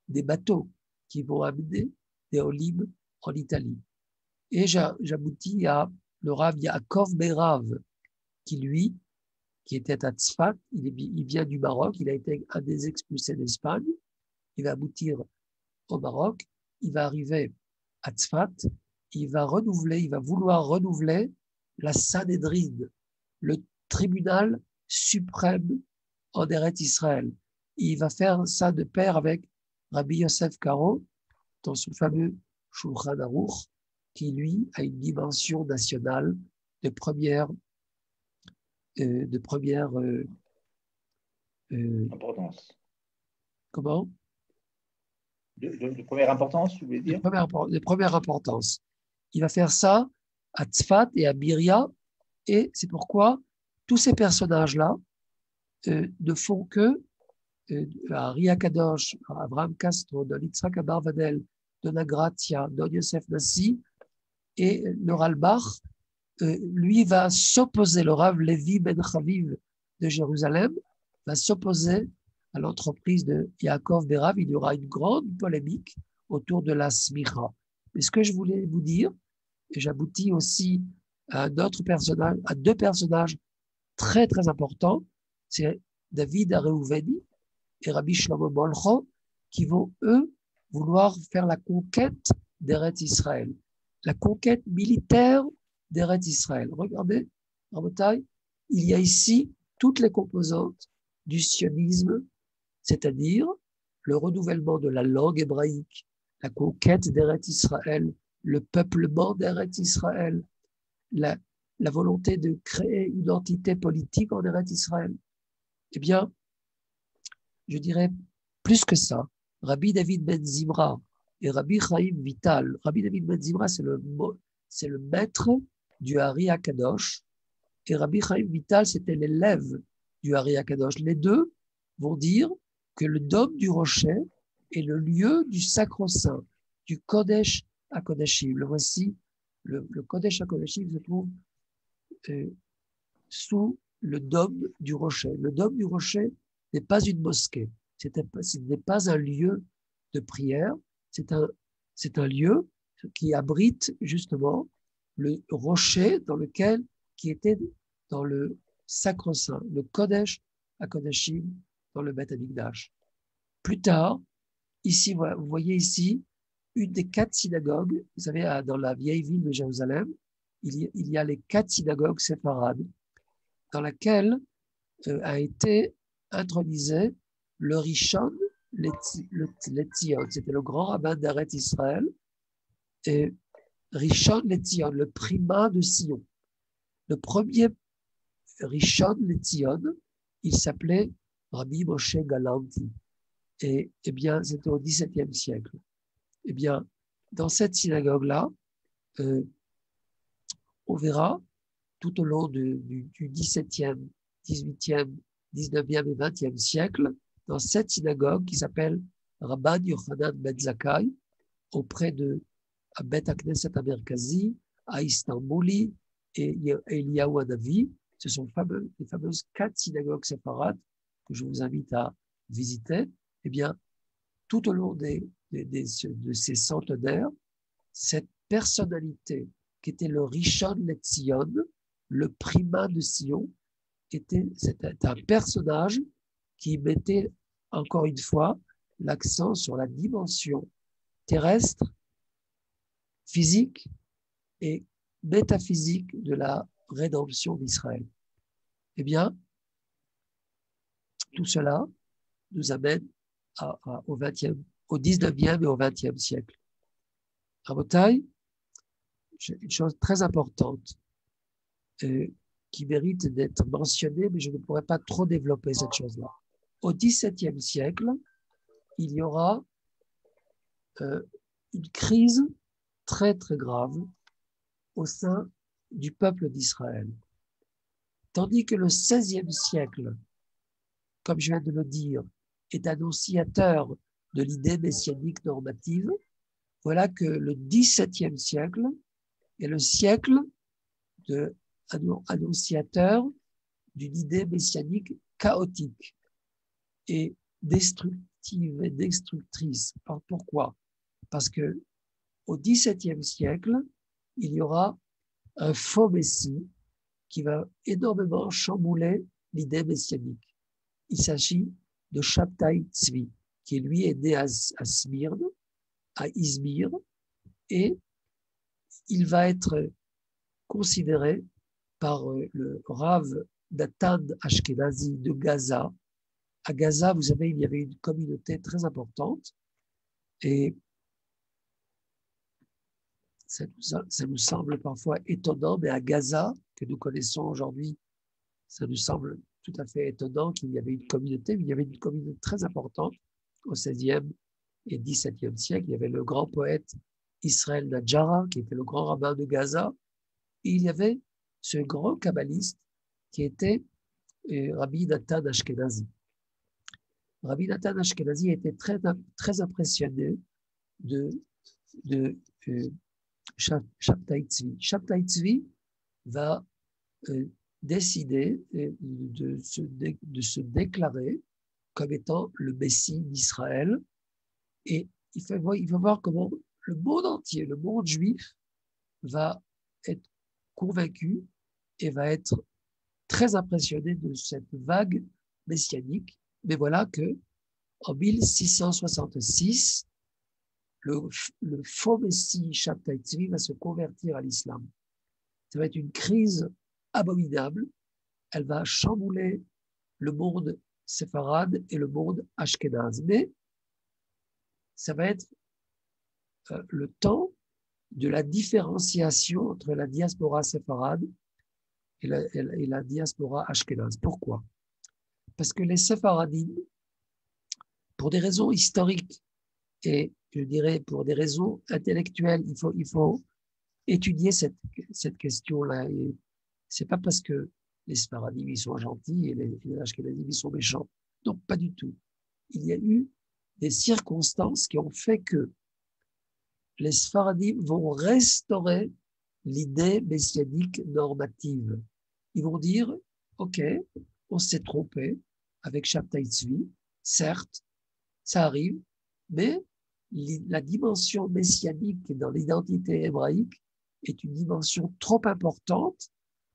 des bateaux qui vont amener des olim en Italie. Et j'aboutis à le Rav Yaakov Berav, qui était à Tzfat, il vient du Maroc, il a été un des expulsés d'Espagne, il va aboutir au Maroc, il va arriver à Tzfat, il va vouloir renouveler la Sanhédrin, le tribunal suprême en Eretz Israël. Il va faire ça de pair avec Rabbi Yosef Karo dans son fameux Shulchan Aruch, qui lui a une dimension nationale de première importance. Comment? De première importance, vous voulez dire? De première importance. Il va faire ça à Tzfat et à Biria, et c'est pourquoi tous ces personnages-là ne font que à Ria Kadosh, à Abraham Castro, Don Yitzhak Abarvanel, Don Agratia, Don Yosef Nassi, et le Ralbach, lui va s'opposer, le Rav Levi Ben Chaviv de Jérusalem, va s'opposer à l'entreprise de Yaakov Berav. Il y aura une grande polémique autour de la smicha. Mais ce que je voulais vous dire, et j'aboutis aussi à deux personnages très très importants, c'est David Areouveni et Rabbi Shlomo Molcho, qui vont, eux, vouloir faire la conquête d'Eretz Israël, la conquête militaire d'Eretz Israël. Regardez, en bataille, il y a ici toutes les composantes du sionisme, c'est-à-dire le renouvellement de la langue hébraïque, la conquête d'Eretz Israël, le peuplement d'Eretz Israël, la volonté de créer une entité politique en Eretz Israël. Eh bien, je dirais plus que ça. Rabbi David Ben Zimra et Rabbi Chaim Vital. Rabbi David Ben Zimra, c'est le maître du Hari HaKadosh, et Rabbi Chaim Vital, c'était l'élève du Hari HaKadosh. Les deux vont dire que le dôme du rocher est le lieu du sacro-saint, du Kodesh HaKodashim. Le voici, le Kodesh HaKodashim se trouve sous le dôme du rocher. Le dôme du rocher n'est pas une mosquée, ce n'est pas un lieu de prière, c'est un lieu qui abrite justement le rocher qui était dans le sacro-saint, le Kodesh HaKodashim, dans le Beth Amikdash. Plus tard, ici, vous voyez ici une des 4 synagogues. Vous savez, dans la vieille ville de Jérusalem, il y a les 4 synagogues séfarades, dans laquelle a été intronisé le Rishon LeZion. C'était le grand rabbin d'Eretz Israël, et Rishon LeZion, le primat de Sion. Le premier Rishon LeZion, il s'appelait Rabbi Moshe Galanti. Et bien, c'était au XVIIe siècle. Eh bien, dans cette synagogue-là, on verra tout au long du XVIIe, XVIIIe, XIXe et XXe siècle, dans cette synagogue qui s'appelle Rabban Yochanan Ben Zakkai, auprès de Bet HaKnesset HaMerkazi, à Istanbul et Eliyahu Hanavi. Ce sont les fameuses 4 synagogues séparées que je vous invite à visiter. Eh bien, tout au long de ces centenaires, cette personnalité qui était le Rishon LeZion, le primat de Sion, c'était un personnage qui mettait encore une fois l'accent sur la dimension terrestre, physique et métaphysique de la rédemption d'Israël. Eh bien, tout cela nous amène au 19e et au 20e siècle. Rabotai, une chose très importante qui mérite d'être mentionnée, mais je ne pourrais pas trop développer cette chose-là. Au XVIIe siècle, il y aura une crise très très grave au sein du peuple d'Israël. Tandis que le XVIe siècle, comme je viens de le dire, est annonciateur de l'idée messianique normative, voilà que le XVIIe siècle est le siècle annonciateur d'une idée messianique chaotique et destructive et destructrice. Alors, pourquoi? Parce que au XVIIe siècle, il y aura un faux messie qui va énormément chambouler l'idée messianique. Il s'agit de Shabtai Tzvi, qui lui est né à Smyrne, à Izmir, et il va être considéré par le Rav Natan Ashkenazi de Gaza. À Gaza, vous savez, il y avait une communauté très importante et ça nous semble parfois étonnant, mais à Gaza, que nous connaissons aujourd'hui, ça nous semble tout à fait étonnant qu'il y avait une communauté, mais il y avait une communauté très importante au XVIe et XVIIe siècle. Il y avait le grand poète Israël Nadjara, qui était le grand rabbin de Gaza, et il y avait ce grand kabbaliste qui était Rabbi Natan Ashkenazi. Rabbi Natan Ashkenazi était très, très impressionné de Shabtai Tzvi. Shabtai Tzvi va décider de se déclarer comme étant le Messie d'Israël. Et il faut voir comment le monde entier, le monde juif, va être convaincu et va être très impressionné de cette vague messianique. Mais voilà que en 1666, le faux messie Shabtai Tzvi va se convertir à l'islam. Ça va être une crise abominable. Elle va chambouler le monde séfarade et le monde ashkénaze. Mais ça va être le temps de la différenciation entre la diaspora séfarade et la diaspora ashkénaze. Pourquoi? Parce que les séfaradim, pour des raisons historiques et je dirais pour des raisons intellectuelles, il faut étudier cette question-là. Et c'est pas parce que les séfaradim ils sont gentils et les ashkénazim ils sont méchants. Non, pas du tout. Il y a eu des circonstances qui ont fait que les séfaradim vont restaurer l'idée messianique normative. Ils vont dire, OK, on s'est trompé avec Shabtai Tzvi, certes, ça arrive, mais la dimension messianique dans l'identité hébraïque est une dimension trop importante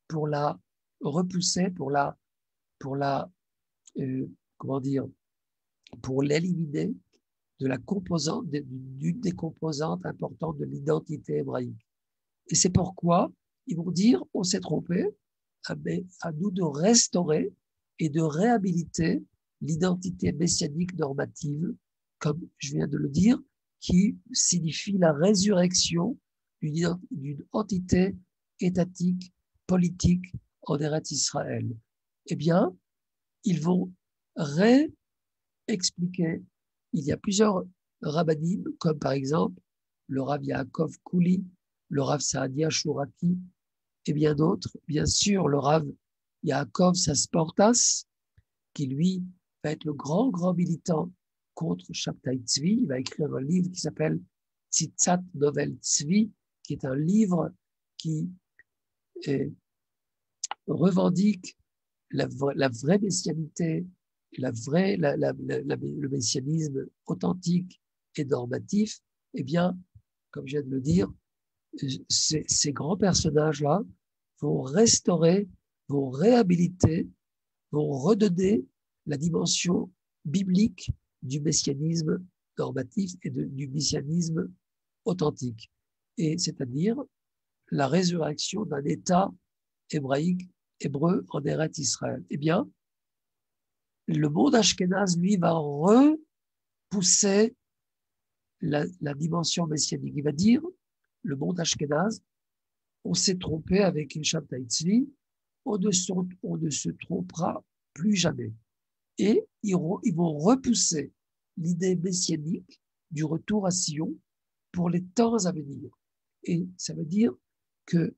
pour la repousser, pour l'éliminer de la composante, d'une des composantes importantes de l'identité hébraïque. Et c'est pourquoi ils vont dire, on s'est trompé, mais à nous de restaurer et de réhabiliter l'identité messianique normative, comme je viens de le dire, qui signifie la résurrection d'une entité étatique, politique en Eretz Israël. Eh bien, ils vont réexpliquer. Il y a plusieurs rabbinim, comme par exemple le Rav Yaakov Kouli, le Rav Saadia Shuraki et bien d'autres. Bien sûr, le Rav Yaakov Sasportas, qui lui va être le grand militant contre Shabtai Tzvi. Il va écrire un livre qui s'appelle Tzitzat Novel Tzvi, qui est un livre qui revendique la vraie messianité, le messianisme authentique et normatif. Eh bien, comme je viens de le dire, ces grands personnages-là vont restaurer, vont réhabiliter, vont redonner la dimension biblique du messianisme normatif et du messianisme authentique. Et c'est-à-dire la résurrection d'un État hébraïque, hébreu en Eretz Israël. Eh bien, le monde ashkénaze, lui, va repousser la dimension messianique. Il va dire, le monde ashkénaze, on s'est trompé avec une Shabtai Tzvi, on ne se trompera plus jamais. Et ils vont repousser l'idée messianique du retour à Sion pour les temps à venir. Et ça veut dire que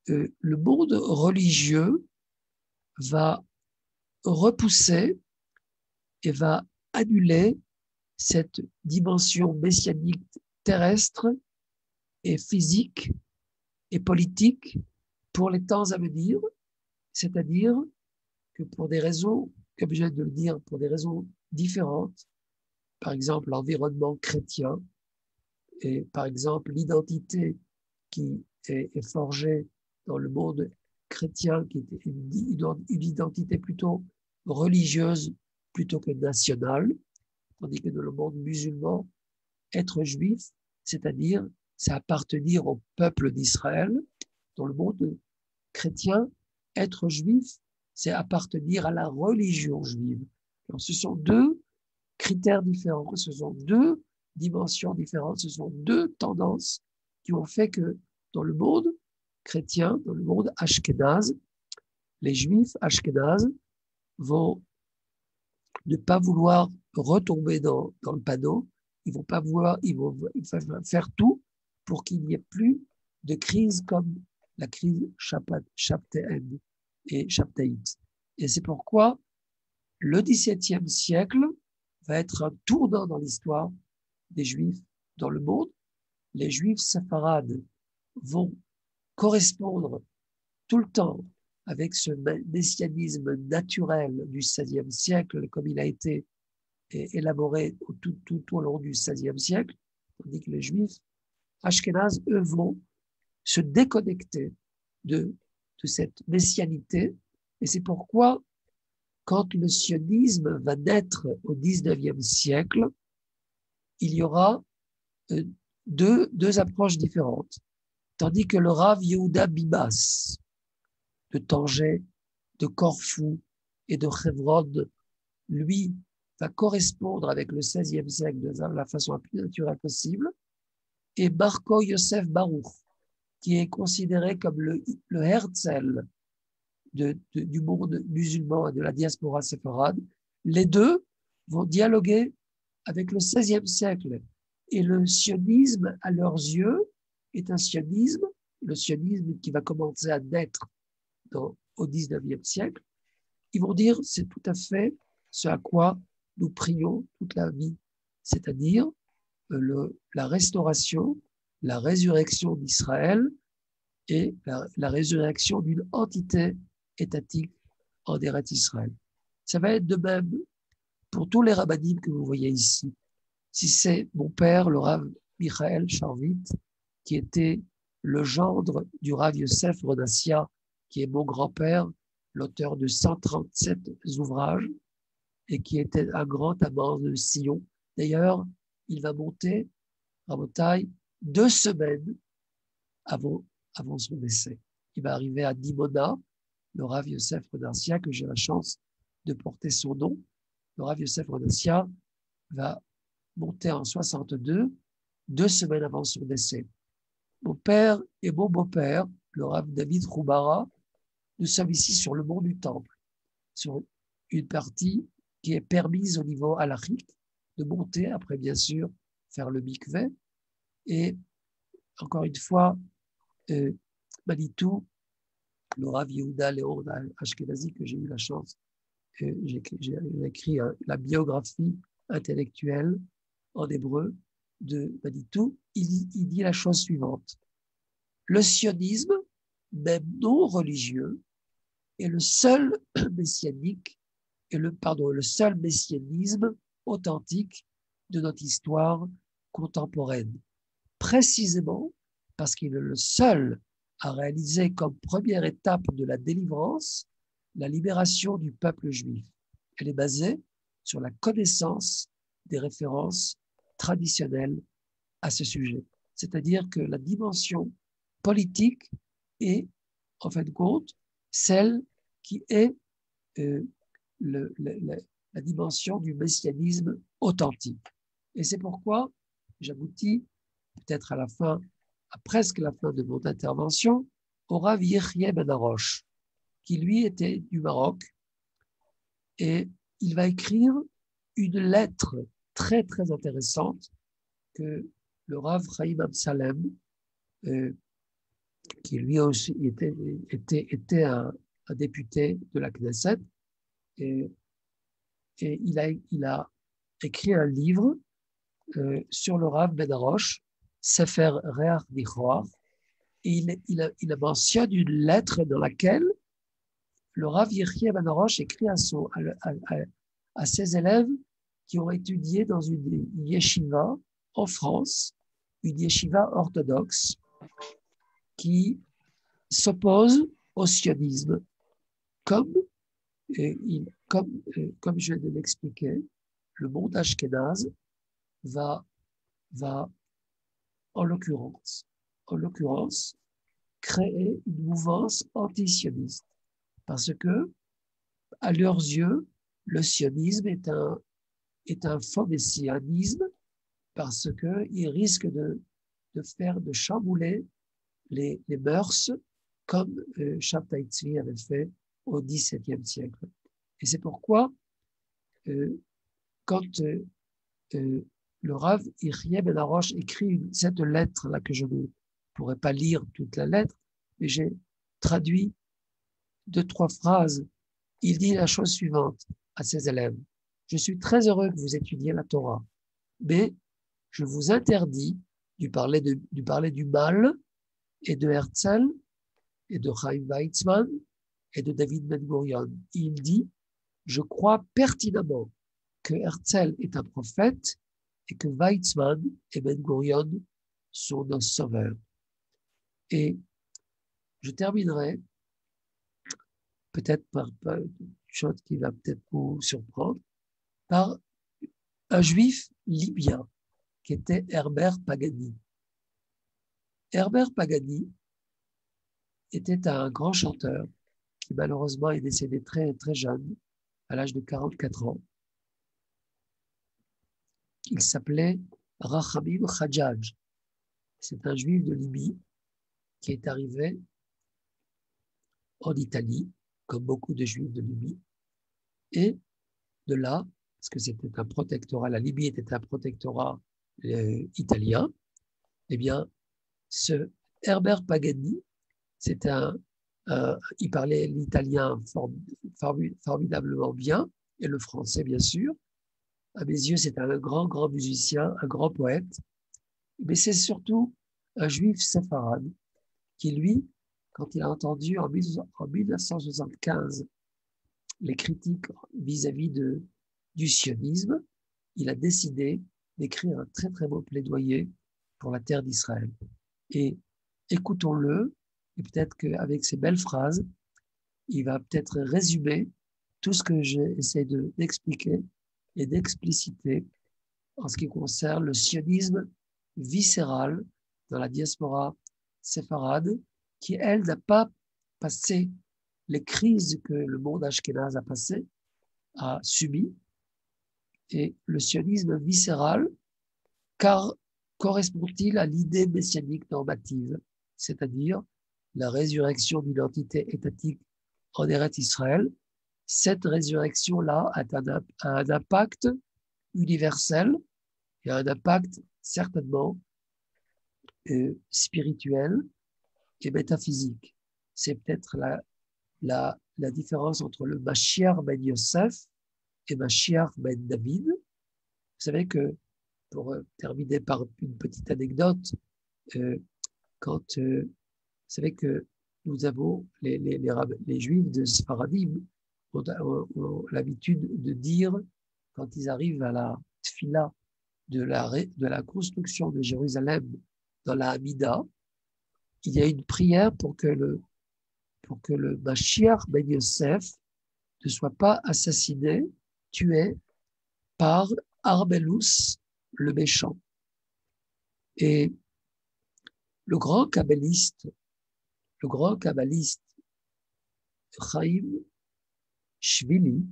le monde religieux va repousser et va annuler cette dimension messianique terrestre et physique et politique pour les temps à venir, c'est-à-dire que pour des raisons, comme je viens de le dire, pour des raisons différentes, par exemple l'environnement chrétien et par exemple l'identité qui est forgée dans le monde chrétien, qui était une identité plutôt religieuse plutôt que nationale, tandis que dans le monde musulman, être juif, c'est-à-dire, c'est appartenir au peuple d'Israël. Dans le monde chrétien, être juif, c'est appartenir à la religion juive. Alors, ce sont deux critères différents, ce sont deux dimensions différentes, ce sont deux tendances qui ont fait que dans le monde chrétien, dans le monde ashkénaze, les juifs ashkénazes vont ne pas vouloir retomber dans le panneau, ils vont faire tout pour qu'il n'y ait plus de crise comme la crise Shabtaïd et Shabtaït. Et c'est pourquoi le XVIIe siècle va être un tournant dans l'histoire des Juifs dans le monde. Les Juifs séfarades vont correspondre tout le temps avec ce messianisme naturel du XVIe siècle, comme il a été élaboré tout au long du XVIe siècle, tandis que les Juifs ashkénazes, eux, vont se déconnecter de cette messianité. Et c'est pourquoi, quand le sionisme va naître au XIXe siècle, il y aura deux approches différentes. Tandis que le Rav Yehuda Bibas, de Tanger, de Corfou et de Hebron, lui, va correspondre avec le XVIe siècle de la façon la plus naturelle possible, et Marco Yosef Baruch, qui est considéré comme le Herzl du monde musulman et de la diaspora séfarade, les deux vont dialoguer avec le XVIe siècle. Et le sionisme, à leurs yeux, est un sionisme, le sionisme qui va commencer à naître au XIXe siècle. Ils vont dire, c'est tout à fait ce à quoi nous prions toute la vie, c'est-à-dire la restauration, la résurrection d'Israël et la résurrection d'une entité étatique en Eretz Israël. Ça va être de même pour tous les rabbinim que vous voyez ici. Si c'est mon père, le Rav Michael Charvit, qui était le gendre du Rav Yosef Rodassia, qui est mon grand-père, l'auteur de 137 ouvrages, et qui était un grand amant de Sion. D'ailleurs, il va monter à Rabotai 2 semaines avant son décès. Il va arriver à Dimona, le Rav Yosef Rodassia, que j'ai la chance de porter son nom. Le Rav Yosef Rodassia va monter en 62, 2 semaines avant son décès. Mon père et mon beau-père, le Rav David Roubara, nous sommes ici sur le mont du Temple, sur une partie qui est permise au niveau halachique de monter, après bien sûr faire le mikveh. Et encore une fois, Manitou, le Rav Yehuda Léon Ashkenazi, que j'ai eu la chance, j'ai écrit la biographie intellectuelle en hébreu de Manitou, il dit la chose suivante. Le sionisme, même non religieux, est le seul messianique le seul messianisme authentique de notre histoire contemporaine. Précisément parce qu'il est le seul à réaliser comme première étape de la délivrance la libération du peuple juif. Elle est basée sur la connaissance des références traditionnelles à ce sujet. C'est-à-dire que la dimension politique est, en fin de compte, celle qui est la dimension du messianisme authentique. Et c'est pourquoi j'aboutis, peut-être à presque la fin de mon intervention, au Rav Yechia Ben Arosh, qui lui était du Maroc, et il va écrire une lettre très très intéressante que le Rav Chaim Amsalem, qui lui aussi était un député de la Knesset, et il a écrit un livre sur le Rav Ben Arosh, Sefer Reach Nichoar, et il mentionne une lettre dans laquelle le Rav Yechia Ben Arosh écrit à ses élèves qui ont étudié dans une yeshiva en France, une yeshiva orthodoxe qui s'oppose au sionisme, comme, comme je viens de l'expliquer, le monde ashkénaze va, en l'occurrence, créer une mouvance anti-sioniste. Parce que, à leurs yeux, le sionisme est un faux messianisme parce qu'il risque de chambouler les mœurs comme Shabtai Tzvi avait fait au XVIIe siècle. Et c'est pourquoi, quand le Rav Yehiel Ben Harosh écrit cette lettre-là, que je ne pourrais pas lire toute la lettre, mais j'ai traduit 2-3 phrases. Il dit la chose suivante à ses élèves. Je suis très heureux que vous étudiez la Torah, mais je vous interdis de parler du mal et de Herzl et de Chaim Weizmann et de David Ben-Gurion. Il dit, je crois pertinemment que Herzl est un prophète et que Weizmann et Ben-Gurion sont nos sauveurs. Et je terminerai peut-être par une chose qui va peut-être vous surprendre, par un juif libyen qui était Herbert Pagani. Herbert Pagani était un grand chanteur qui malheureusement est décédé très, très jeune, à l'âge de 44 ans. Il s'appelait Rachamim Khadjadj. C'est un juif de Libye qui est arrivé en Italie, comme beaucoup de juifs de Libye. Et de là, parce que c'était un protectorat, la Libye était un protectorat italien, eh bien, ce Herbert Pagani, il parlait l'italien formidablement bien, et le français, bien sûr. À mes yeux, c'est un grand, grand musicien, un grand poète, mais c'est surtout un juif séfarade qui, lui, quand il a entendu en 1975 les critiques vis-à-vis du sionisme, il a décidé d'écrire un très, très beau plaidoyer pour la terre d'Israël. Et écoutons-le, et peut-être qu'avec ces belles phrases, il va peut-être résumer tout ce que j'ai essayé d'expliquer et d'expliciter en ce qui concerne le sionisme viscéral dans la diaspora séfarade, qui, elle, n'a pas passé les crises que le monde ashkénaze a subi, et le sionisme viscéral, car correspond-il à l'idée messianique normative, c'est-à-dire la résurrection d'une entité étatique en Eretz Israël. Cette résurrection-là a un impact universel et un impact certainement spirituel et métaphysique. C'est peut-être la différence entre le Mashiach ben Yosef et Mashiach ben David. Vous savez que, pour terminer par une petite anecdote, quand vous savez que nous avons les juifs de Sfaradim ont l'habitude de dire, quand ils arrivent à la tfila de la construction de Jérusalem dans la Hamida, il y a une prière pour que le Mashiach ben Yosef ne soit pas assassiné, tué par Arbelus, le méchant. Et le grand kabbaliste Chaim Shvili,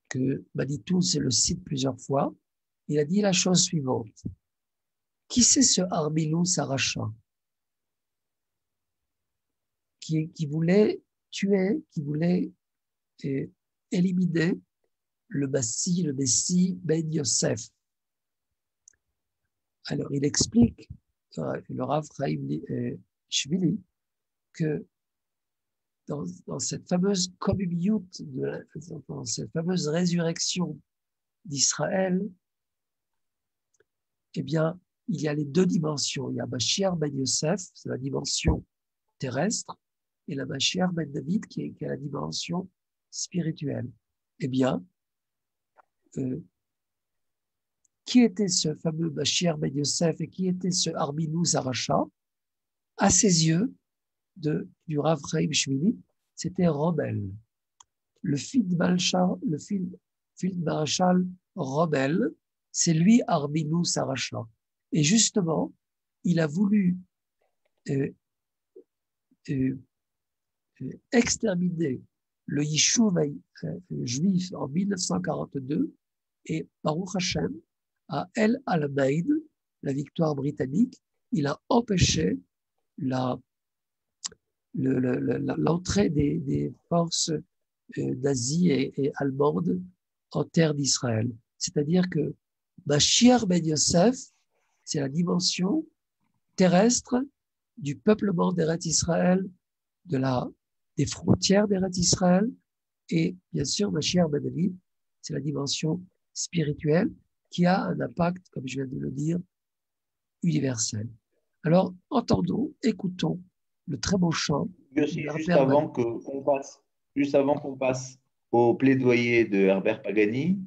que Manitou le cite plusieurs fois, il a dit la chose suivante. Qui c'est ce Arbelus Aracha qui voulait tuer, qui voulait éliminer le Messie Ben Yosef? Alors, il explique, le Rav Chaim Shvili, que dans cette fameuse communiout, dans cette fameuse résurrection d'Israël, eh bien, il y a les deux dimensions. Il y a Mashiach ben Yosef, c'est la dimension terrestre, et la Mashiach ben David, qui est la dimension spirituelle. Eh bien, qui était ce fameux Mashiach ben Yosef et qui était ce Arbinu Zaracha? À ses yeux, du Rav Chaim Shmini, c'était Rommel. Le Maréchal Rommel, c'est lui Arminu Saracha. Et justement, il a voulu exterminer le Yishuv juif en 1942 et Baruch Hashem, à El Alamein, la victoire britannique, il a empêché l'entrée des forces nazies et allemandes en terre d'Israël. C'est-à-dire que Mashiach ben Yosef, c'est la dimension terrestre du peuplement d'Eretz Israël, des frontières d'Eretz Israël, et bien sûr, Mashiach ben David, c'est la dimension spirituelle qui a un impact, comme je viens de le dire, universel. Alors, entendons, écoutons le très beau chant. Juste avant qu'on passe au plaidoyer de Herbert Pagani,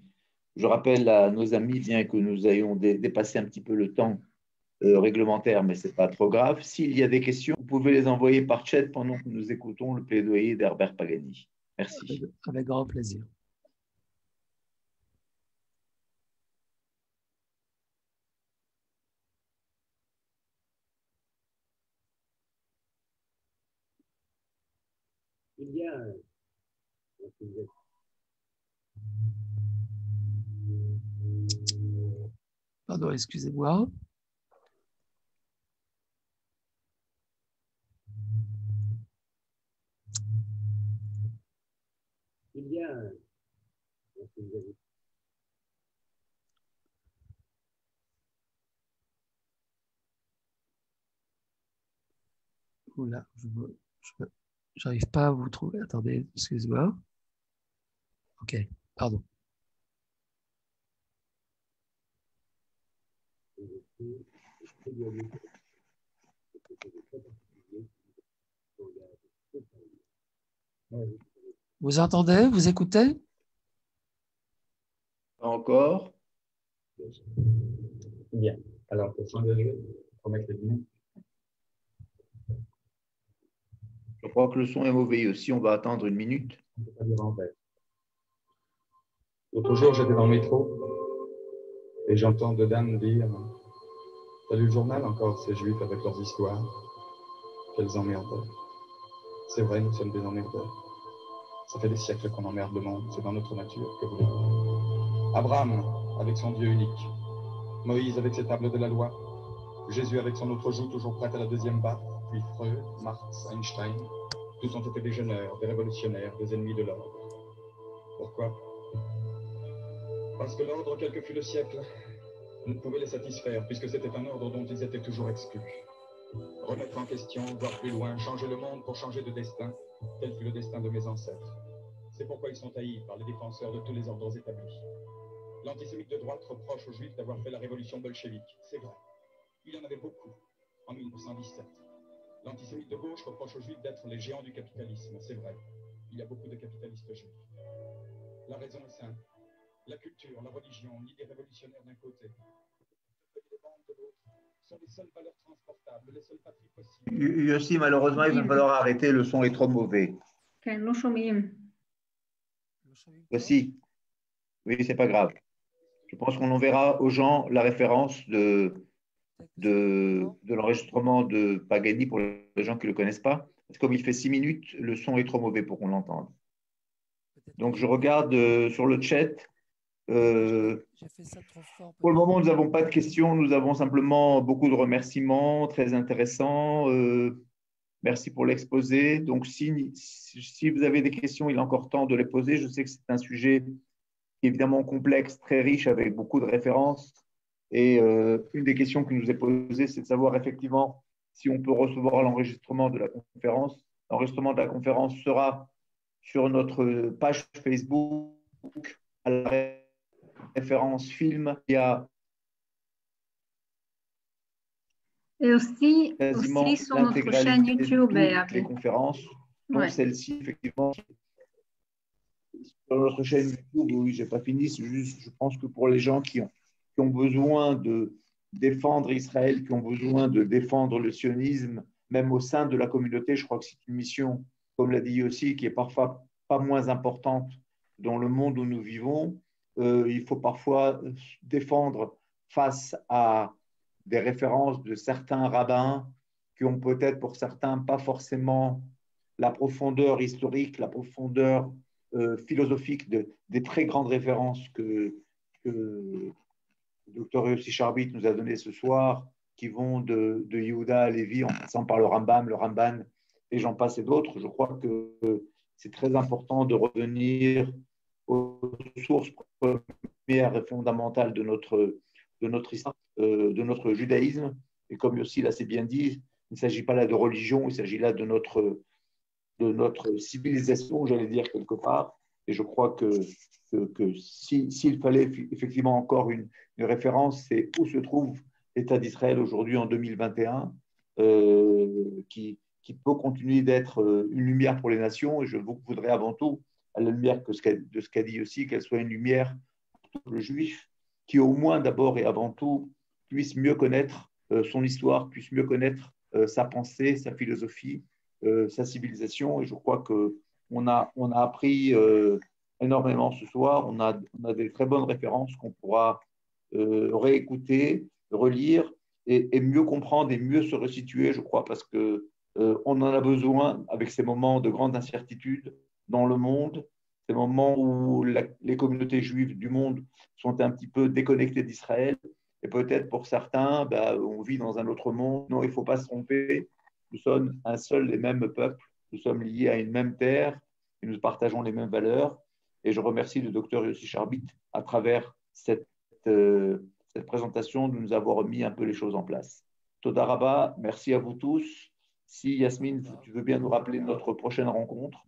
je rappelle à nos amis, bien que nous ayons dépassé un petit peu le temps réglementaire, mais ce n'est pas trop grave, s'il y a des questions, vous pouvez les envoyer par chat pendant que nous écoutons le plaidoyer d'Herbert Pagani. Merci. Avec grand plaisir. Pardon, excusez-moi. Oula, je n'arrive pas à vous trouver. Attendez, excusez-moi. Ok, pardon. Vous entendez? Vous écoutez? Encore? Bien. Alors, pour s'engager, pour mettre les lunettes. Je crois que le son est mauvais aussi. On va attendre une minute. On ne peut pas dire en fait. L'autre jour, j'étais dans le métro et j'entends de dames dire « T'as lu le journal encore, ces juifs avec leurs histoires? Quels emmerdeurs. » C'est vrai, nous sommes des emmerdeurs. Ça fait des siècles qu'on emmerde le monde. C'est dans notre nature, que voulez-vous. Abraham, avec son Dieu unique. Moïse, avec ses tables de la loi. Jésus, avec son autre joue, toujours prête à la deuxième barre. Puis Freud, Marx, Einstein. Tous ont été des jeûneurs, des révolutionnaires, des ennemis de l'ordre. Pourquoi? Parce que l'ordre, quel que fût le siècle, ne pouvait les satisfaire, puisque c'était un ordre dont ils étaient toujours exclus. Remettre en question, voir plus loin, changer le monde pour changer de destin, tel fut le destin de mes ancêtres. C'est pourquoi ils sont haïs par les défenseurs de tous les ordres établis. L'antisémite de droite reproche aux Juifs d'avoir fait la révolution bolchevique. C'est vrai. Il y en avait beaucoup, en 1917. L'antisémite de gauche reproche aux Juifs d'être les géants du capitalisme. C'est vrai. Il y a beaucoup de capitalistes juifs. La raison est simple. La culture, la religion, l'idée révolutionnaire d'un côté, les bandes de l'autre, sont les seules valeurs transportables, les seules patries possibles. Yossi, malheureusement, il va falloir arrêter. Le son est trop mauvais. Yossi, oui, c'est pas grave. Je pense qu'on enverra aux gens la référence de l'enregistrement de Pagani pour les gens qui ne le connaissent pas. Parce que comme il fait 6 minutes, le son est trop mauvais pour qu'on l'entende. Donc, je regarde sur le chat. Pour le moment, nous n'avons pas de questions. Nous avons simplement beaucoup de remerciements très intéressants. Merci pour l'exposé. Donc, si vous avez des questions, il est encore temps de les poser. Je sais que c'est un sujet évidemment complexe, très riche, avec beaucoup de références. Et une des questions qui nous est posée, c'est de savoir effectivement si on peut recevoir l'enregistrement de la conférence. L'enregistrement de la conférence sera sur notre page Facebook à la référence film. Il y a et aussi quasiment sur notre chaîne YouTube les conférences, dont celle-ci, effectivement. Sur notre chaîne YouTube, oui, je n'ai pas fini. C'est juste, je pense que pour les gens qui ont besoin de défendre Israël, qui ont besoin de défendre le sionisme, même au sein de la communauté. Je crois que c'est une mission, comme l'a dit aussi, qui est parfois pas moins importante dans le monde où nous vivons. Il faut parfois défendre face à des références de certains rabbins qui ont peut-être pour certains pas forcément la profondeur historique, la profondeur philosophique des très grandes références que le docteur Yossi Sharbit nous a données ce soir, qui vont de Yehuda à Lévi en passant par le Rambam, le Ramban, et j'en passe et d'autres. Je crois que c'est très important de revenir aux sources premières et fondamentales de notre histoire, de notre judaïsme. Et comme Yossi l'a assez bien dit, il ne s'agit pas là de religion, il s'agit là de notre civilisation, j'allais dire quelque part. Et je crois que s'il fallait effectivement encore une référence, c'est où se trouve l'État d'Israël aujourd'hui en 2021, qui peut continuer d'être une lumière pour les nations. Et je voudrais avant tout, à la lumière de ce qu'a dit aussi, qu'elle soit une lumière pour le juif, qui au moins d'abord et avant tout puisse mieux connaître son histoire, puisse mieux connaître sa pensée, sa philosophie, sa civilisation. Et je crois qu'on a appris énormément ce soir. On a des très bonnes références qu'on pourra réécouter, relire et mieux comprendre et mieux se resituer, je crois, parce que on en a besoin avec ces moments de grande incertitude dans le monde, ces moments où les communautés juives du monde sont un petit peu déconnectées d'Israël. Et peut-être pour certains, on vit dans un autre monde. Non, il ne faut pas se tromper. Nous sommes un seul et même peuple. Nous sommes liés à une même terre et nous partageons les mêmes valeurs. Et je remercie le docteur Yossi Sharbit à travers cette présentation de nous avoir mis un peu les choses en place. Toda Rabba, merci à vous tous. Si Yasmine, tu veux bien nous rappeler notre prochaine rencontre.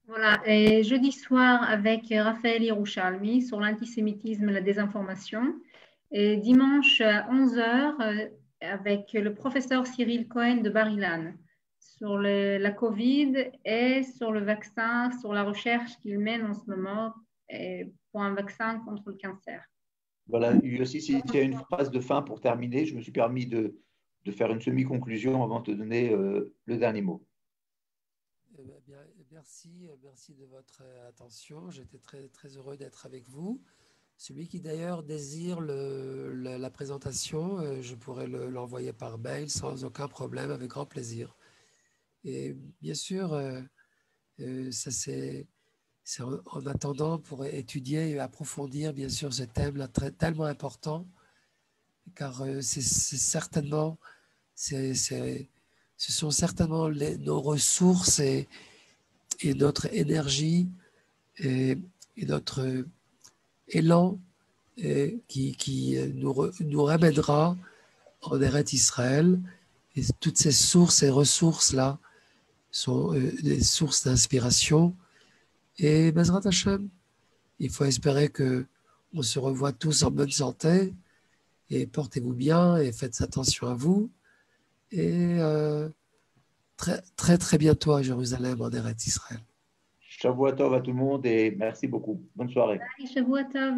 Voilà, et jeudi soir avec Raphaël Yerushalmi sur l'antisémitisme et la désinformation. Et dimanche à 11h avec le professeur Cyril Cohen de Bar-Ilan sur la Covid et sur le vaccin, sur la recherche qu'il mène en ce moment pour un vaccin contre le cancer. Voilà, aussi, s'il y a une phrase de fin pour terminer, je me suis permis de faire une semi-conclusion avant de te donner le dernier mot. Bien, merci de votre attention. J'étais très, très heureux d'être avec vous. Celui qui d'ailleurs désire la présentation, je pourrais l'envoyer par mail sans aucun problème, avec grand plaisir. Et bien sûr, ça c'est en attendant pour étudier et approfondir bien sûr ce thème-là tellement important, car c'est certainement, ce sont certainement nos ressources et notre énergie et notre élan qui nous ramènera en Eretz Israël. Et toutes ces sources et ressources-là sont des sources d'inspiration. Et Bezrat Hashem, il faut espérer qu'on se revoit tous en bonne santé. Et portez-vous bien et faites attention à vous. Et très, très, très bientôt à Jérusalem, en Eretz Israël. Shavua Tov à tout le monde et merci beaucoup. Bonne soirée. Shavua Tov.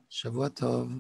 Shavua Tov.